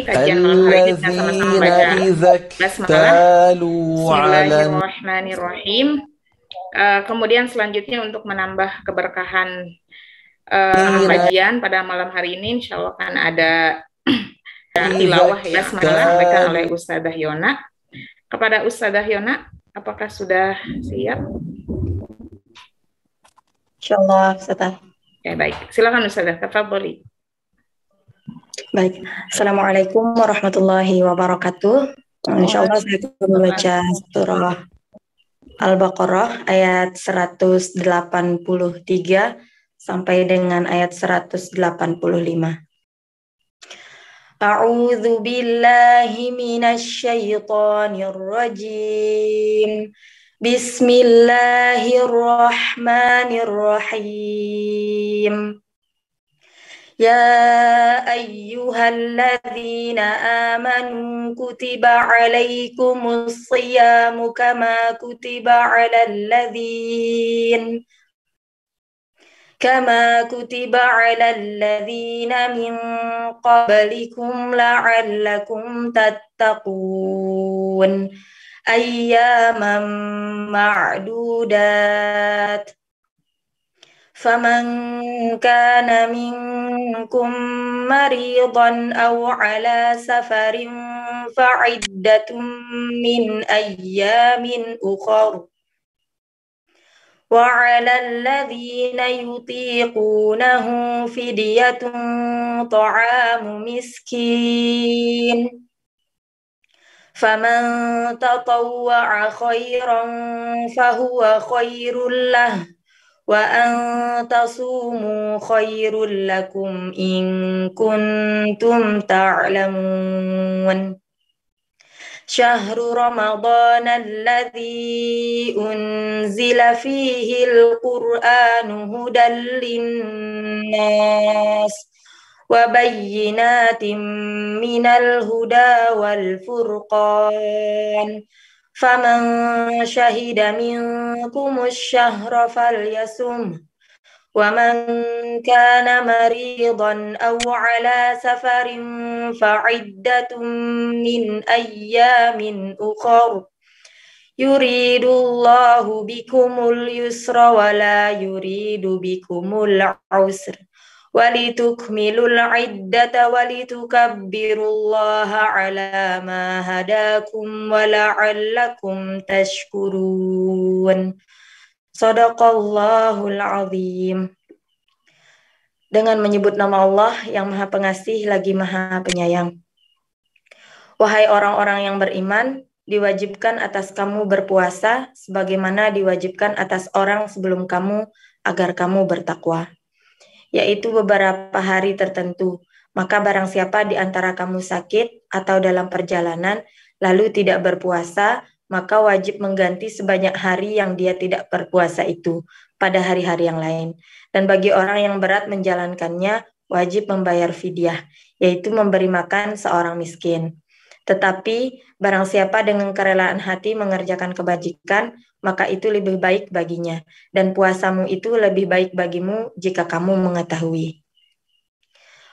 kajian malam hari ini dengan sama-sama الذين baca إذا basmalah. اكتالوا على Bismillahirrahmanirrahim. Kemudian selanjutnya untuk menambah keberkahan الذين kajian pada malam hari ini, insya Allah kan ada إذا tilawah ya, basmalah disampaikan oleh اكتالوا Ustadzah Yona. Kepada Ustadzah Yona, apakah sudah siap? Insyaallah, Ustazah. Ya, baik. Silakan Ustadzah, tafadholi. Baik. Assalamualaikum warahmatullahi wabarakatuh. Insyaallah saya akan membaca surah Al-Baqarah ayat 183 sampai dengan ayat 185. A'udzu billahi minasy syaithanir rajim. Bismillahirrahmanirrahim. يا أيها الذين آمنوا كتب عليكم الصيام كما كتب على الذين من قبلكم لعلكم تتقون أياما معدودات فمن كان منكم مريضا أو على سفر فعدة من أيام أخر وعلى الذين يطيقونه فدية طعام مسكين فمن تطوع خيرا فهو خير له وأن تصوموا خير لكم إن كنتم تعلمون شهر رمضان الذي أنزل فيه القرآن هدى للناس وبينات من الهدى والفرقان فمن شهد منكم الشهر فليصمه ومن كان مريضا أو على سفر فعدة من أيام أخر يريد الله بكم اليسر ولا يريد بكم العسر ولتكملوا العدة ولتكبروا الله على ما هداكم ولعلكم تشكرون. Shadaqallahul azim. Dengan menyebut nama Allah yang Maha Pengasih lagi Maha Penyayang. Wahai orang-orang yang beriman, diwajibkan atas kamu berpuasa sebagaimana diwajibkan atas orang sebelum kamu agar kamu bertakwa, yaitu beberapa hari tertentu. Maka barang siapa di antara kamu sakit atau dalam perjalanan lalu tidak berpuasa, maka wajib mengganti sebanyak hari yang dia tidak berpuasa itu pada hari-hari yang lain. Dan bagi orang yang berat menjalankannya, wajib membayar fidyah, yaitu memberi makan seorang miskin. Tetapi barang siapa dengan kerelaan hati mengerjakan kebajikan, maka itu lebih baik baginya, dan puasamu itu lebih baik bagimu jika kamu mengetahui.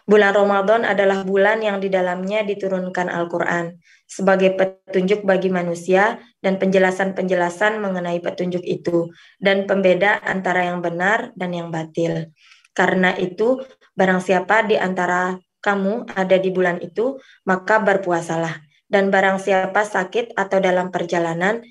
Bulan Ramadan adalah bulan yang di dalamnya diturunkan Al-Quran sebagai petunjuk bagi manusia dan penjelasan-penjelasan mengenai petunjuk itu dan pembeda antara yang benar dan yang batil. Karena itu, barang siapa di antara kamu ada di bulan itu, maka berpuasalah. Dan barang siapa sakit atau dalam perjalanan,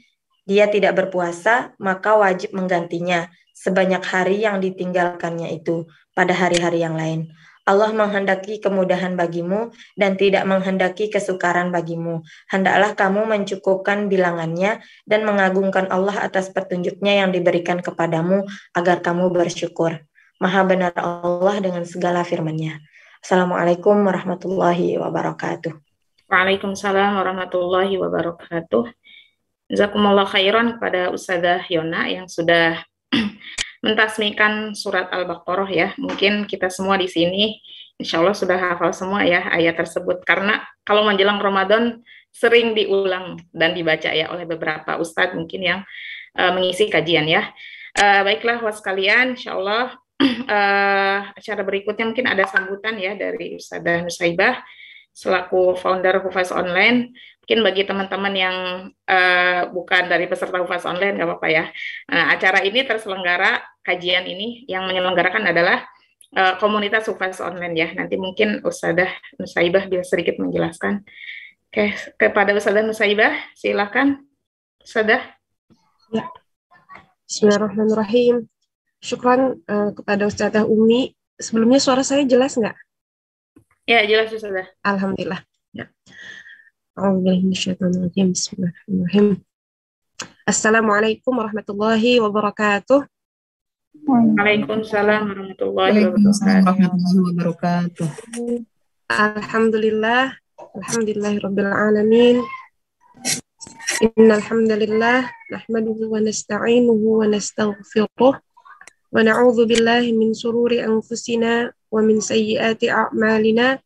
dia tidak berpuasa, maka wajib menggantinya sebanyak hari yang ditinggalkannya itu pada hari-hari yang lain. Allah menghendaki kemudahan bagimu dan tidak menghendaki kesukaran bagimu. Hendaklah kamu mencukupkan bilangannya dan mengagungkan Allah atas petunjuknya yang diberikan kepadamu agar kamu bersyukur. Maha benar Allah dengan segala firman-Nya. Assalamualaikum warahmatullahi wabarakatuh. Waalaikumsalam warahmatullahi wabarakatuh. Jazakumullah khairan kepada Ustadzah Yona yang sudah mentasmikan surat Al-Baqarah ya. Mungkin kita semua di sini insya Allah sudah hafal semua ya ayat tersebut. Karena kalau menjelang Ramadan sering diulang dan dibaca ya oleh beberapa ustadz mungkin yang mengisi kajian ya. Baiklah was sekalian, insya Allah acara berikutnya mungkin ada sambutan ya dari Ustadzah Nusaibah. selaku founder Hufaz Online. Mungkin bagi teman-teman yang bukan dari peserta Hufaz Online nggak apa-apa ya. Nah, acara ini terselenggara, kajian ini yang menyelenggarakan adalah komunitas Hufaz Online ya. Nanti mungkin Ustadzah Nusaibah bisa sedikit menjelaskan. Oke, kepada Ustadzah Nusaibah, silakan Ustadzah. Ya. Bismillahirrahmanirrahim. Syukran kepada Ustadzah Umi. Sebelumnya suara saya jelas nggak? Ya, jelas Ustadzah. Alhamdulillah. Ya. Bismillahirrahmanirrahim. Assalamualaikum warahmatullahi wabarakatuh. Waalaikumsalam warahmatullahi wabarakatuh. Alhamdulillah. Alhamdulillahirabbil alamin. Innal hamdalillah nahmaduhu wa nasta'inuhu wa nastaghfiruh wa na'udzu billahi min shururi anfusina wa min sayyiati a'malina.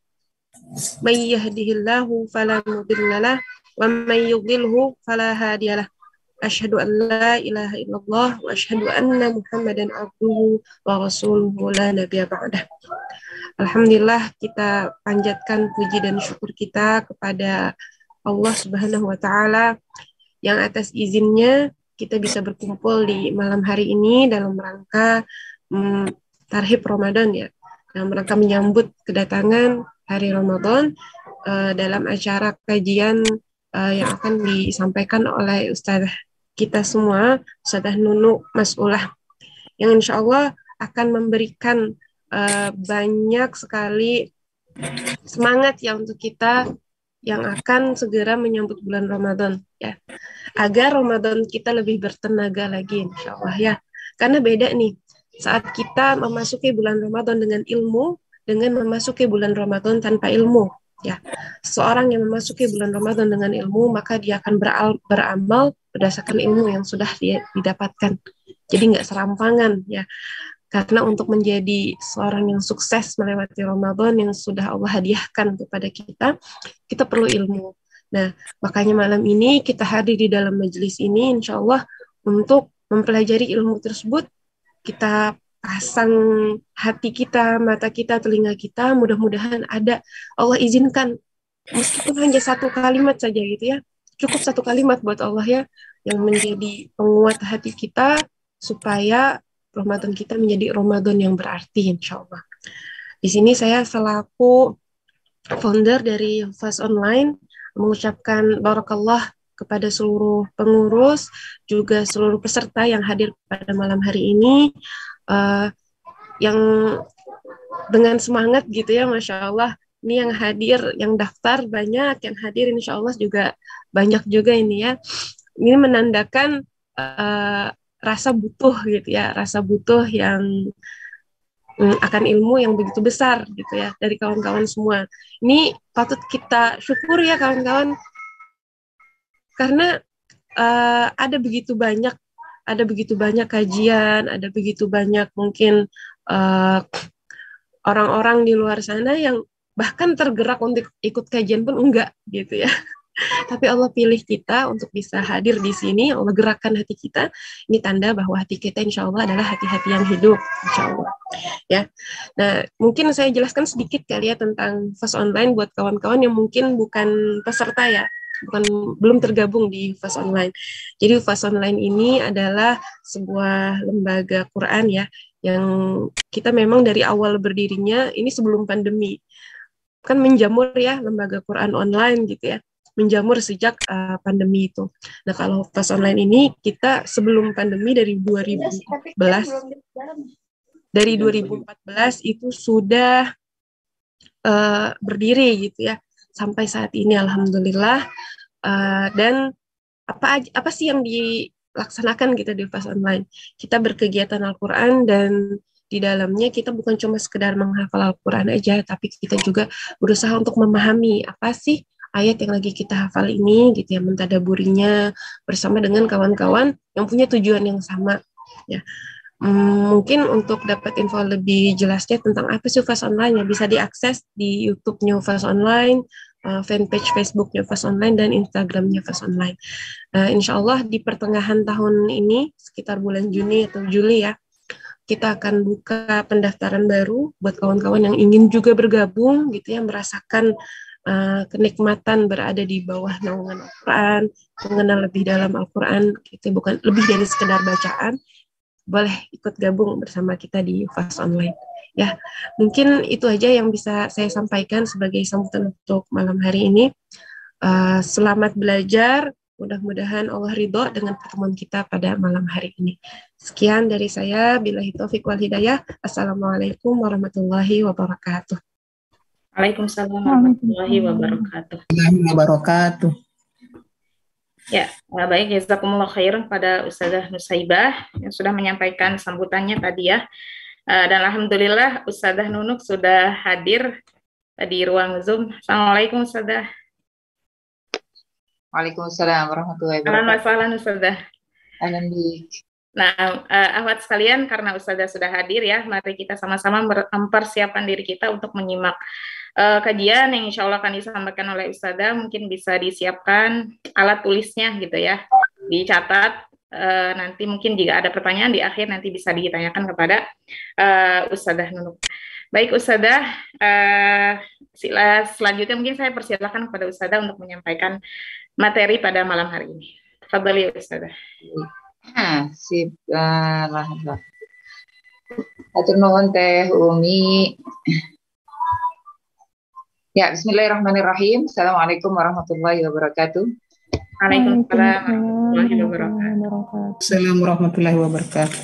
May yahdihillahu fala mudilla lahu wa may yudlilhu fala hadiyalah. Asyhadu an la ilaha illallah wa asyhadu anna Muhammadan abduhu wa rasuluhu la nabiyya ba'dah. Alhamdulillah, kita panjatkan puji dan syukur kita kepada Allah Subhanahu wa taala yang atas izinnya kita bisa berkumpul di malam hari ini dalam rangka Tarhib Ramadan ya. Dalam rangka menyambut kedatangan hari Ramadan dalam acara kajian yang akan disampaikan oleh Ustazah kita semua, Ustazah Nunu Mas'ulah, yang insya Allah akan memberikan banyak sekali semangat ya untuk kita yang akan segera menyambut bulan Ramadan ya, agar Ramadan kita lebih bertenaga lagi insya Allah ya. Karena beda nih saat kita memasuki bulan Ramadan dengan ilmu dengan memasuki bulan Ramadan tanpa ilmu ya. Seorang yang memasuki bulan Ramadan dengan ilmu, maka dia akan beramal berdasarkan ilmu yang sudah dia didapatkan. Jadi nggak serampangan ya. Karena untuk menjadi seorang yang sukses melewati Ramadan yang sudah Allah hadiahkan kepada kita, kita perlu ilmu. Nah, makanya malam ini kita hadir di dalam majelis ini, insya Allah untuk mempelajari ilmu tersebut. Kita pasang hati kita, mata kita, telinga kita, mudah-mudahan ada, Allah izinkan, meskipun hanya satu kalimat saja gitu ya, cukup satu kalimat buat Allah ya, yang menjadi penguat hati kita, supaya Ramadan kita menjadi Ramadan yang berarti insya Allah. Di sini saya selaku founder dari Hufaz Online mengucapkan barakallah kepada seluruh pengurus, juga seluruh peserta yang hadir pada malam hari ini, yang dengan semangat gitu ya, Masya Allah. Ini yang hadir, yang daftar banyak, yang hadir insya Allah juga banyak juga ini ya. Ini menandakan rasa butuh gitu ya, rasa butuh yang akan ilmu yang begitu besar gitu ya dari kawan-kawan semua. Ini patut kita syukur ya kawan-kawan, karena ada begitu banyak kajian, ada begitu banyak mungkin orang-orang di luar sana yang bahkan tergerak untuk ikut kajian pun enggak gitu ya. Tapi Allah pilih kita untuk bisa hadir di sini, Allah gerakkan hati kita. Ini tanda bahwa hati kita insya Allah adalah hati-hati yang hidup, insya Allah. Ya. Nah, mungkin saya jelaskan sedikit kali ya tentang Hufaz Online buat kawan-kawan yang mungkin bukan peserta ya, belum tergabung di Hufaz Online. Jadi Hufaz Online ini adalah sebuah lembaga Quran ya, yang kita memang dari awal berdirinya ini sebelum pandemi. Kan menjamur ya lembaga Quran online gitu ya. Menjamur sejak pandemi itu. Nah, kalau Hufaz Online ini kita sebelum pandemi dari 2014 itu sudah berdiri gitu ya sampai saat ini alhamdulillah. Dan apa sih yang dilaksanakan kita di Hufaz Online? Kita berkegiatan Al-Quran dan di dalamnya kita bukan cuma sekedar menghafal Al-Quran aja, tapi kita juga berusaha untuk memahami apa sih ayat yang lagi kita hafal ini gitu ya, mentadaburinya bersama dengan kawan-kawan yang punya tujuan yang sama ya. Mungkin untuk dapat info lebih jelasnya tentang apa sih Hufaz Online ya bisa diakses di YouTube-nya Hufaz Online, fanpage Facebook-nya Hufaz Online, dan Instagram-nya Hufaz Online. Insya Allah di pertengahan tahun ini sekitar bulan Juni atau Juli ya, kita akan buka pendaftaran baru buat kawan-kawan yang ingin juga bergabung gitu ya, merasakan kenikmatan berada di bawah naungan Al-Quran, mengenal lebih dalam Al-Quran, gitu, bukan lebih dari sekedar bacaan, boleh ikut gabung bersama kita di Fast Online. Ya, mungkin itu aja yang bisa saya sampaikan sebagai sambutan untuk malam hari ini. Selamat belajar, mudah-mudahan Allah ridho dengan pertemuan kita pada malam hari ini. Sekian dari saya, billahi taufiq wal hidayah. Assalamualaikum warahmatullahi wabarakatuh. Waalaikumsalam warahmatullahi wabarakatuh. Wabarakatuh. Ya, baik, jazakumullah khairan pada Ustazah Nusaibah yang sudah menyampaikan sambutannya tadi ya. Dan alhamdulillah Ustazah Nunuk sudah hadir di ruang Zoom. Assalamualaikum Ustazah. Waalaikumsalam warahmatullahi Ahlan wa wabarakatuh. sahlan Ustazah. Alhamdulillah. Nah, akhwat sekalian, karena Ustazah sudah hadir ya, mari kita sama-sama mempersiapkan diri kita untuk menyimak kajian yang insya Allah akan disampaikan oleh Ustazah. Mungkin bisa disiapkan alat tulisnya gitu ya, dicatat. Nanti mungkin jika ada pertanyaan di akhir nanti bisa ditanyakan kepada Ustazah Nunuk. Baik Ustazah, selanjutnya mungkin saya persilakan kepada Ustazah untuk menyampaikan materi pada malam hari ini. Fadhali Ustazah. Sip. Alhamdulillah. Hatur nuhun Teh Umi. Ya, bismillahirrahmanirrahim. Assalamualaikum warahmatullahi wabarakatuh. Waalaikumsalam warahmatullahi wabarakatuh. Assalamualaikum warahmatullahi wabarakatuh.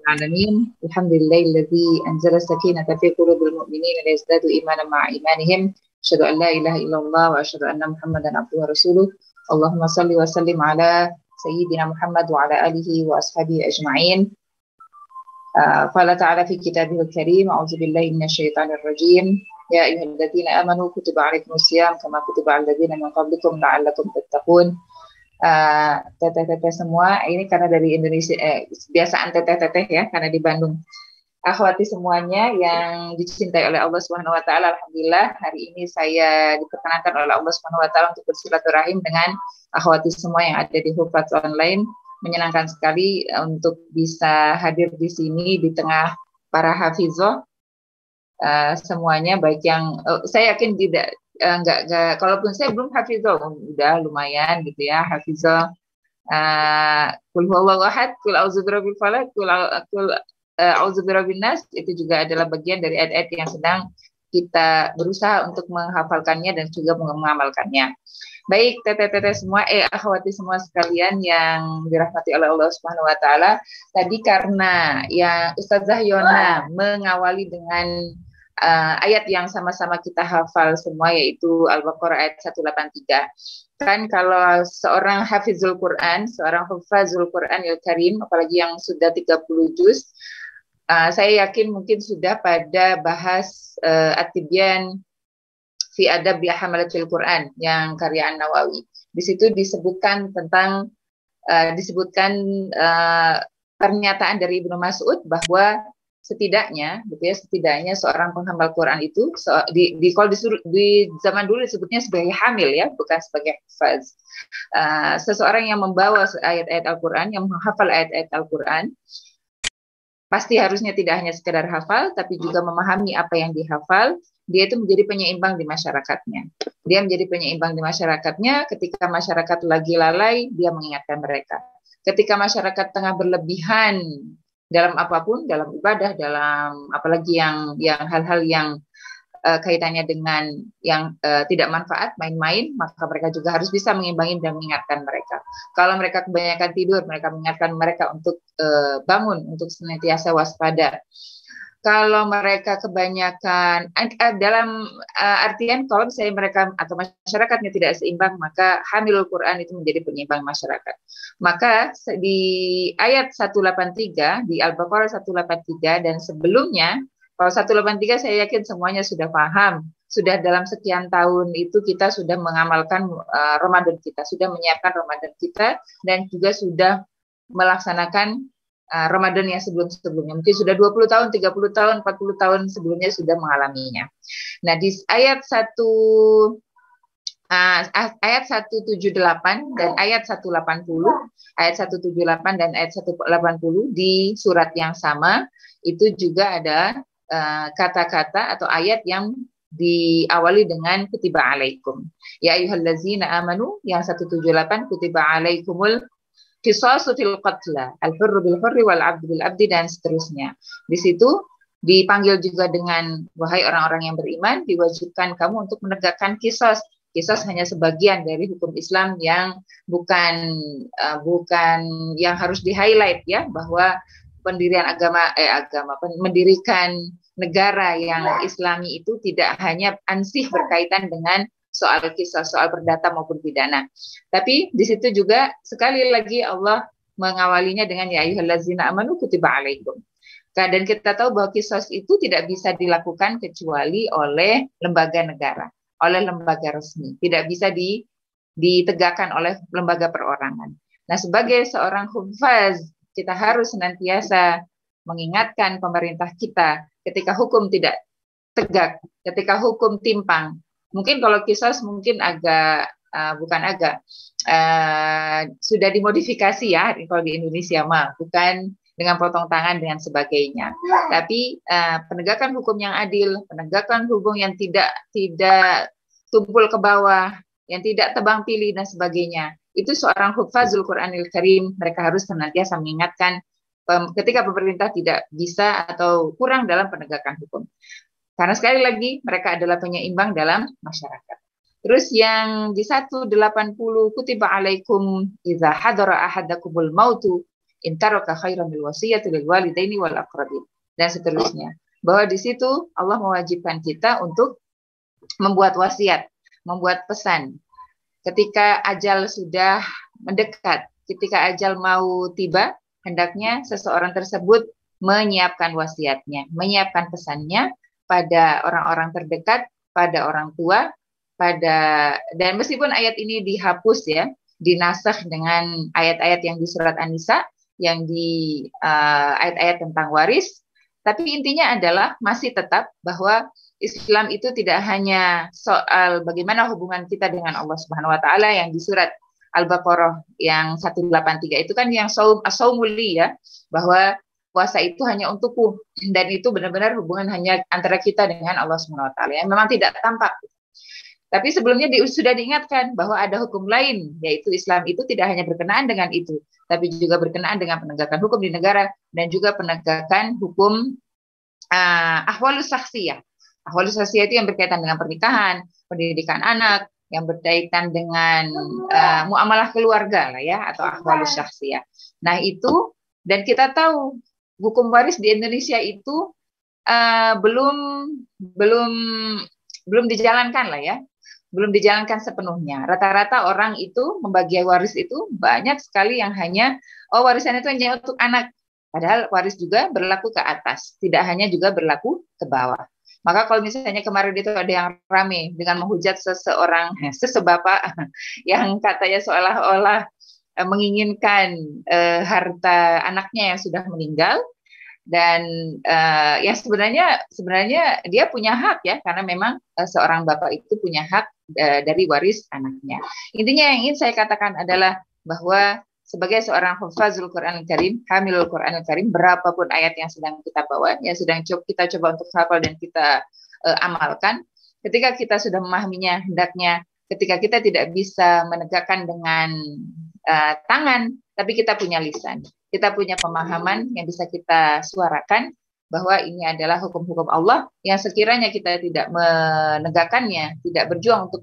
Alamin. Alhamdulillahilladzi anzala sakinata fi qulubil mu'minina liyazdadu imanan ma'a imanihim. Asyhadu an la ilaha illallah wa asyhadu anna Muhammadan abduhu wa rasuluh. Allahumma shalli wa sallim ala sayyidina Muhammad wa ala alihi wa ashabihi ajma'in. Qala ta'ala fi kitabihil karim, a'udzu billahi minasyaitonir rajim. Ya ayyuhalladzina amanu kutiba 'alaikumus shiyam kama kutiba 'alal ladzina min qablikum la'allakum tattaqun. Teteh-teteh semua, ini karena dari Indonesia, kebiasaan teteh-teteh ya, karena di Bandung. Akhwati semuanya yang dicintai oleh Allah Subhanahu wa taala, alhamdulillah hari ini saya diperkenankan oleh Allah Subhanahu wa taala untuk bersilaturahim dengan akhwati semua yang ada di Hufaz Online. Menyenangkan sekali untuk bisa hadir di sini di tengah para hafizah semuanya, baik yang saya yakin tidak enggak, kalaupun saya belum hafizah udah lumayan gitu ya, hafizah kul huwallahu ahad, kul a'udzu birabbil falaq, kul a'udzu birabbin nas, itu juga adalah bagian dari ayat-ayat yang sedang kita berusaha untuk menghafalkannya dan juga mengamalkannya. Baik teteh-teteh semua, akhwati semua sekalian yang dirahmati oleh Allah Subhanahu wa taala. Tadi karena ya Ustazah Yona mengawali dengan ayat yang sama-sama kita hafal semua, yaitu Al-Baqarah ayat 183. Kan kalau seorang hafizul Quran, seorang hafazul Quranil Karim, apalagi yang sudah 30 juz, saya yakin mungkin sudah pada bahas At-Tibyan fi adab bi hamalatil Quran yang karya An-Nawawi. Di situ disebutkan tentang pernyataan dari Ibnu Mas'ud bahwa setidaknya seorang penghafal Quran itu kalau di zaman dulu disebutnya sebagai hamil ya, bukan sebagai hafaz. Seseorang yang membawa ayat-ayat Al-Quran, yang menghafal ayat-ayat Al-Quran, pasti harusnya tidak hanya sekedar hafal, tapi juga memahami apa yang dihafal. Dia itu menjadi penyeimbang di masyarakatnya. Dia menjadi penyeimbang di masyarakatnya. Ketika masyarakat lagi lalai, dia mengingatkan mereka. Ketika masyarakat tengah berlebihan dalam apapun, dalam ibadah, dalam apalagi yang hal-hal yang kaitannya dengan yang tidak manfaat, main-main, maka mereka juga harus bisa mengimbangi dan mengingatkan mereka. Kalau mereka kebanyakan tidur, mereka mengingatkan mereka untuk bangun, untuk senantiasa waspada. Kalau mereka kebanyakan dalam artian kalau misalnya mereka atau masyarakatnya tidak seimbang, maka hamilul Quran itu menjadi penyeimbang masyarakat. Maka di ayat 183 di Al-Baqarah 183 dan sebelumnya, kalau 183 saya yakin semuanya sudah paham. Sudah dalam sekian tahun itu kita sudah mengamalkan Ramadan kita, sudah menyiapkan Ramadan kita, dan juga sudah melaksanakan Ramadan yang sebelum-sebelumnya. Mungkin sudah 20 tahun, 30 tahun, 40 tahun sebelumnya sudah mengalaminya. Nah, di ayat 178 dan ayat 180, ayat 178 dan ayat 180 di surat yang sama, itu juga ada kata-kata atau ayat yang diawali dengan kutiba alaikum. Ya ayyuhallazina amanu yang 178 kutiba alaikumul qisasu fil qatla, al-hurru bil hurri wal 'abdu bil 'abdi dan seterusnya. Di situ dipanggil juga dengan wahai orang-orang yang beriman, diwajibkan kamu untuk menegakkan qisas. Qisas hanya sebagian dari hukum Islam yang bukan yang harus di-highlight ya, bahwa pendirian mendirikan negara yang Islami itu tidak hanya ansih berkaitan dengan soal kisah, soal perdata maupun pidana. Tapi di situ juga sekali lagi Allah mengawalinya dengan ya ayyuhallazina amanu kutiba alaikum. Dan kita tahu bahwa kisos itu tidak bisa dilakukan kecuali oleh lembaga negara, oleh lembaga resmi. Tidak bisa ditegakkan oleh lembaga perorangan. Nah, sebagai seorang hufaz, kita harus senantiasa mengingatkan pemerintah kita ketika hukum tidak tegak, ketika hukum timpang. Mungkin kalau kisos mungkin sudah dimodifikasi ya kalau di Indonesia mah, bukan dengan potong tangan dengan sebagainya. Tapi penegakan hukum yang adil, penegakan hukum yang tidak tumpul ke bawah, yang tidak tebang pilih dan sebagainya. Itu seorang hufazul Quranil Karim, mereka harus senantiasa mengingatkan ketika pemerintah tidak bisa atau kurang dalam penegakan hukum. Karena sekali lagi mereka adalah penyeimbang dalam masyarakat. Terus yang di 180 kutiba alaikum idza hadara ahadakumul mautu in taraka khairan bil wasiyati lil walidaini wal aqrabin dan seterusnya. Bahwa di situ Allah mewajibkan kita untuk membuat wasiat, membuat pesan. Ketika ajal sudah mendekat, ketika ajal mau tiba, hendaknya seseorang tersebut menyiapkan wasiatnya, menyiapkan pesannya pada orang-orang terdekat, pada orang tua, dan meskipun ayat ini dihapus ya, dinasakh dengan ayat-ayat yang di surat An-Nisa, yang di ayat-ayat tentang waris, tapi intinya adalah masih tetap bahwa Islam itu tidak hanya soal bagaimana hubungan kita dengan Allah Subhanahu wa taala yang di surat Al-Baqarah yang 183 itu kan yang saumuli ya, bahwa puasa itu hanya untukku, dan itu benar-benar hubungan hanya antara kita dengan Allah Subhanahu wa taala yang memang tidak tampak. Tapi sebelumnya sudah diingatkan bahwa ada hukum lain, yaitu Islam itu tidak hanya berkenaan dengan itu, tapi juga berkenaan dengan penegakan hukum di negara dan juga penegakan hukum ahwalus saksiyah. Ahwalus saksiyah itu yang berkaitan dengan pernikahan, pendidikan anak, yang berkaitan dengan muamalah keluarga lah ya, atau ahwalus saksiyah. Nah itu, dan kita tahu hukum waris di Indonesia itu belum dijalankan lah ya, belum dijalankan sepenuhnya. Rata-rata orang itu membagi waris itu banyak sekali yang hanya warisan itu hanya untuk anak, padahal waris juga berlaku ke atas, tidak hanya juga berlaku ke bawah. Maka kalau misalnya kemarin itu ada yang rame dengan menghujat sesebapak yang katanya seolah-olah menginginkan harta anaknya yang sudah meninggal, dan yang sebenarnya dia punya hak ya, karena memang seorang bapak itu punya hak dari waris anaknya. Intinya yang ingin saya katakan adalah bahwa sebagai seorang hafazul Quranil Karim, hamilul Quranil Karim, berapapun ayat yang sedang kita bawa, yang sedang kita coba untuk hafal dan kita amalkan, ketika kita sudah memahaminya, hendaknya ketika kita tidak bisa menegakkan dengan tangan, tapi kita punya lisan, kita punya pemahaman yang bisa kita suarakan bahwa ini adalah hukum-hukum Allah yang sekiranya kita tidak menegakkannya, tidak berjuang untuk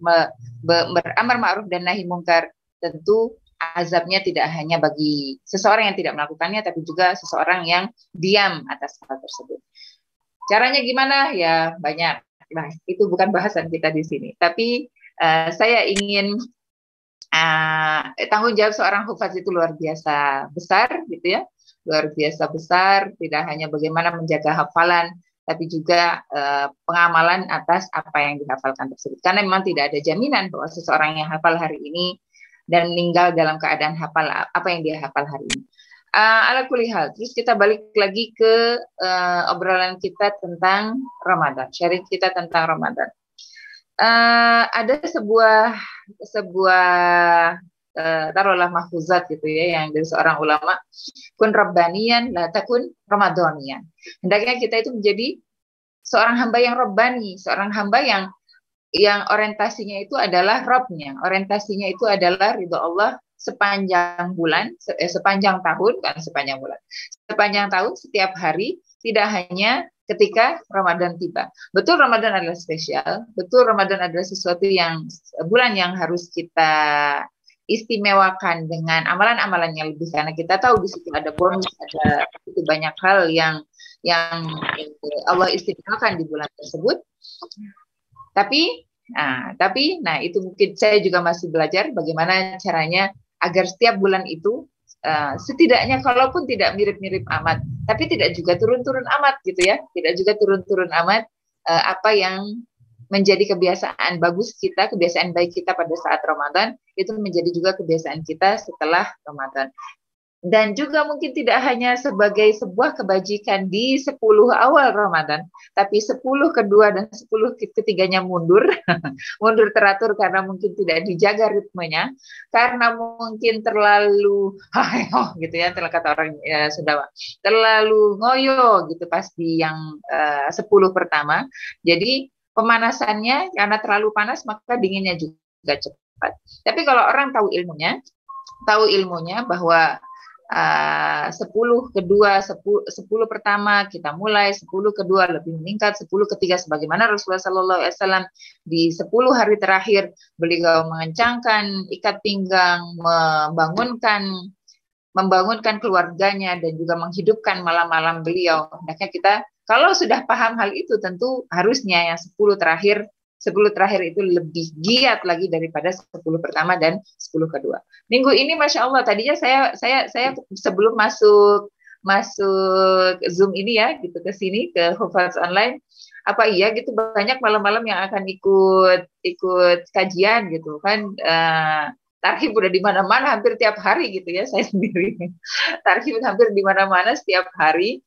beramar ma'ruf dan nahi mungkar, tentu azabnya tidak hanya bagi seseorang yang tidak melakukannya, tapi juga seseorang yang diam atas hal tersebut. Caranya gimana? Ya banyak. Nah, itu bukan bahasan kita di sini. Tapi saya ingin tanggung jawab seorang hufaz itu luar biasa besar, gitu ya. Luar biasa besar, tidak hanya bagaimana menjaga hafalan, tapi juga pengamalan atas apa yang dihafalkan tersebut. Karena memang tidak ada jaminan bahwa seseorang yang hafal hari ini dan meninggal dalam keadaan hafal apa yang dia hafal hari ini. Ala kulli hal, terus kita balik lagi ke obrolan kita tentang Ramadan, sharing kita tentang Ramadan. Ada sebuah taruhlah mahfuzat gitu ya, yang dari seorang ulama, kun rabbaniyan la takun ramadhaniyan. Hendaknya kita itu menjadi seorang hamba yang Rabbani, seorang hamba yang orientasinya itu adalah Rabbnya, orientasinya itu adalah ridho Allah sepanjang bulan, sepanjang tahun, kan sepanjang bulan, sepanjang tahun, setiap hari, tidak hanya ketika Ramadan tiba. Betul Ramadan adalah spesial, betul Ramadan adalah sesuatu yang bulan yang harus kita istimewakan dengan amalan-amalan yang lebih, karena kita tahu di situ ada bonus, ada itu banyak hal yang Allah istimewakan di bulan tersebut. Tapi itu mungkin saya juga masih belajar bagaimana caranya agar setiap bulan itu setidaknya kalaupun tidak mirip-mirip amat, tapi tidak juga turun-turun amat gitu ya, tidak juga turun-turun amat apa yang menjadi kebiasaan bagus kita, kebiasaan baik kita pada saat Ramadan, itu menjadi juga kebiasaan kita setelah Ramadan. Dan juga mungkin tidak hanya sebagai sebuah kebajikan di 10 awal Ramadan, tapi 10 kedua dan 10 ketiganya mundur, mundur teratur karena mungkin tidak dijaga ritmenya, karena mungkin terlalu gitu ya, kata orang Sunda, terlalu ngoyo gitu pas di yang 10 pertama. Jadi pemanasannya karena terlalu panas maka dinginnya juga cepat. Tapi kalau orang tahu ilmunya bahwa 10 kedua, 10 pertama kita mulai, 10 kedua lebih meningkat, 10 ketiga sebagaimana Rasulullah SAW di 10 hari terakhir beliau mengencangkan ikat pinggang, membangunkan keluarganya dan juga menghidupkan malam-malam beliau. Hendaknya kita kalau sudah paham hal itu tentu harusnya yang 10 terakhir itu lebih giat lagi daripada 10 pertama dan 10 kedua. Minggu ini Masya Allah, tadinya saya sebelum masuk Zoom ini ya, gitu ke sini, ke Hufaz Online, apa iya gitu banyak malam-malam yang akan ikut kajian gitu kan, tarhib udah di mana-mana hampir tiap hari gitu ya, saya sendiri. Tarhib hampir di mana-mana setiap hari.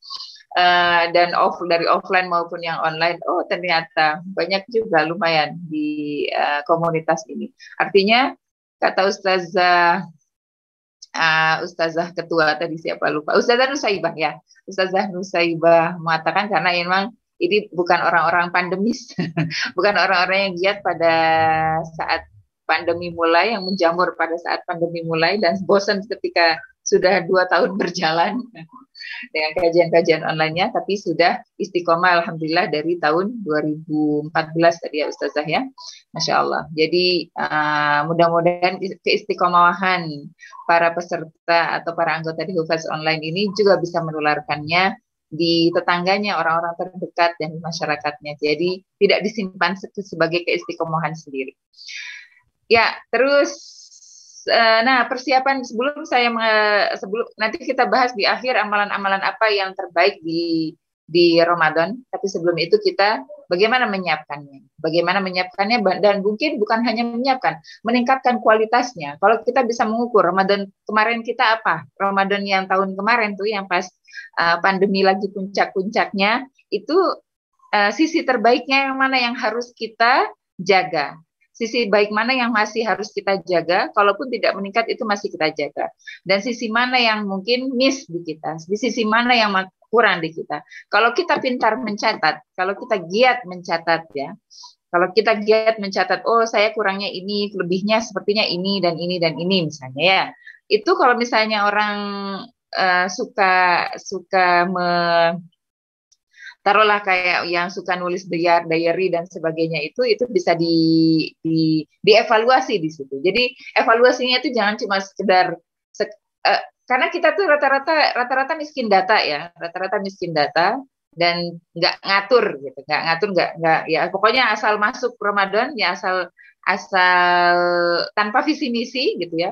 Dan dari offline maupun yang online, ternyata banyak juga lumayan di komunitas ini. Artinya kata Ustazah ketua tadi siapa lupa, Ustazah Nusaibah ya, Ustazah Nusaibah mengatakan karena memang ini bukan orang-orang pandemis, bukan orang-orang yang giat pada saat pandemi mulai, yang menjamur pada saat pandemi mulai dan bosan ketika sudah 2 tahun berjalan dengan kajian-kajian online-nya, tapi sudah istiqomah alhamdulillah dari tahun 2014 tadi ya Ustazah ya, Masya Allah. Jadi mudah-mudahan keistiqomahan para peserta atau para anggota di Hufaz Online ini juga bisa menularkannya di tetangganya, orang-orang terdekat dan masyarakatnya. Jadi tidak disimpan sebagai keistiqomahan sendiri. Ya, terus persiapan sebelum nanti kita bahas di akhir amalan-amalan apa yang terbaik di Ramadan, tapi sebelum itu kita bagaimana menyiapkannya dan mungkin bukan hanya menyiapkan, meningkatkan kualitasnya. Kalau kita bisa mengukur Ramadan kemarin kita apa, Ramadan yang tahun kemarin tuh yang pas pandemi lagi puncak-puncaknya itu, sisi terbaiknya yang mana yang harus kita jaga, sisi baik mana yang masih harus kita jaga, kalaupun tidak meningkat itu masih kita jaga. Dan sisi mana yang mungkin miss di kita, di sisi mana yang kurang di kita. Kalau kita pintar mencatat, kalau kita giat mencatat ya, kalau kita giat mencatat, saya kurangnya ini, lebihnya sepertinya ini dan ini dan ini misalnya ya. Itu kalau misalnya orang suka taruhlah kayak yang suka nulis diary dan sebagainya, itu bisa dievaluasi di situ. Jadi evaluasinya itu jangan cuma sekedar karena kita tuh rata-rata miskin data ya, rata-rata miskin data dan nggak ngatur gitu, nggak ya pokoknya asal masuk Ramadan ya asal tanpa visi misi gitu ya,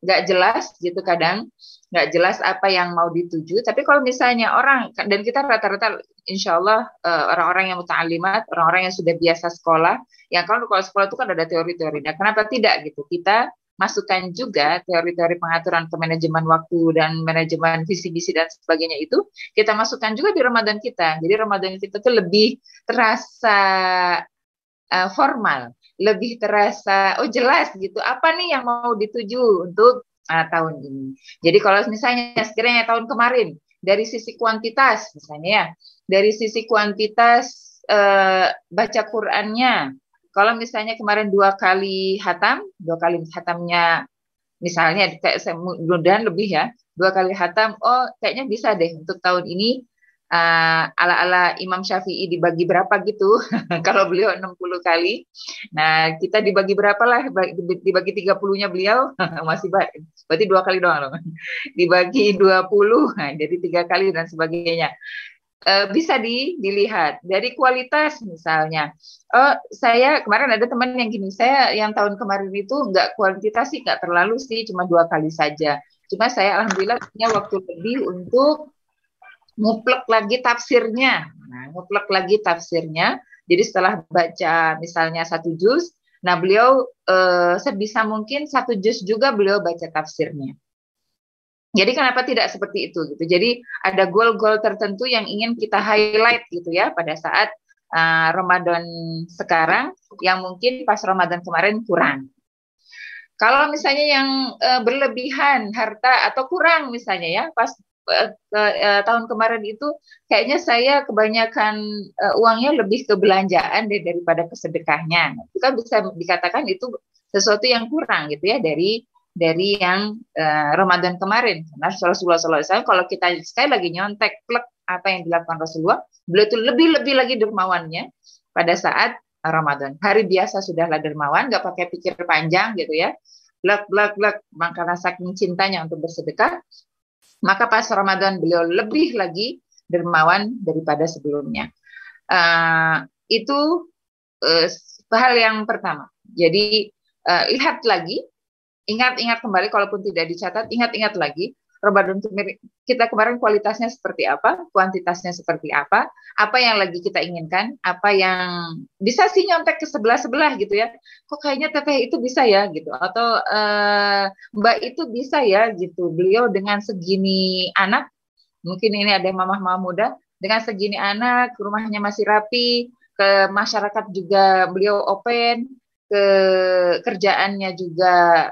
nggak jelas gitu kadang. Nggak jelas apa yang mau dituju. Tapi kalau misalnya orang, dan kita rata-rata insya Allah orang-orang yang muta'alimat, orang-orang yang sudah biasa sekolah, yang kalau sekolah itu kan ada teori-teori. Nah, kenapa tidak gitu? Kita masukkan juga teori-teori pengaturan manajemen waktu dan manajemen visi-misi dan sebagainya itu, kita masukkan juga di Ramadan kita. Jadi Ramadan kita tuh lebih terasa formal, lebih terasa, jelas gitu, apa nih yang mau dituju untuk tahun ini. Jadi kalau misalnya sekiranya tahun kemarin dari sisi kuantitas misalnya ya, dari sisi kuantitas baca Qur'annya. Kalau misalnya kemarin 2 kali hatamnya misalnya kayak mudah-mudahan lebih ya, 2 kali hatam, oh kayaknya bisa deh untuk tahun ini ala-ala Imam Syafi'i dibagi berapa gitu. Kalau beliau 60 kali, nah kita dibagi berapa lah, dibagi 30-nya beliau masih berarti 2 kali doang loh. Dibagi 20, nah, jadi 3 kali dan sebagainya. Bisa dilihat dari kualitas misalnya. Oh, saya kemarin ada teman yang gini, saya yang tahun kemarin itu nggak kuantitas sih, nggak terlalu sih, cuma 2 kali saja. Cuma saya alhamdulillah punya waktu lebih untuk nguplek lagi tafsirnya. Nah, nguplek lagi tafsirnya. Jadi setelah baca misalnya 1 juz, nah beliau sebisa mungkin 1 juz juga beliau baca tafsirnya. Jadi kenapa tidak seperti itu gitu. Jadi ada goal-goal tertentu yang ingin kita highlight gitu ya pada saat Ramadan sekarang yang mungkin pas Ramadan kemarin kurang. Kalau misalnya yang berlebihan harta atau kurang misalnya ya pas tahun kemarin itu kayaknya saya kebanyakan uangnya lebih ke belanjaan daripada kesedekahnya. Itu kan bisa dikatakan itu sesuatu yang kurang gitu ya dari yang Ramadan kemarin. Karena Rasulullah SAW kalau kita sekali lagi nyontek plek apa yang dilakukan Rasulullah, beliau itu lebih lagi dermawannya pada saat Ramadan. Hari biasa sudahlah dermawan, nggak pakai pikir panjang gitu ya. Blak, maka saking cintanya untuk bersedekah, maka pas Ramadan beliau lebih lagi dermawan daripada sebelumnya. Itu hal yang pertama. Jadi lihat lagi, ingat kembali, kalaupun tidak dicatat, ingat lagi Ramadan kita kemarin kualitasnya seperti apa, kuantitasnya seperti apa yang lagi kita inginkan, apa yang bisa sih nyontek ke sebelah gitu ya, kok kayaknya teteh itu bisa ya gitu, atau mbak itu bisa ya gitu, beliau dengan segini anak, mungkin ini ada yang mama muda, dengan segini anak, rumahnya masih rapi, ke masyarakat juga beliau open, ke kerjaannya juga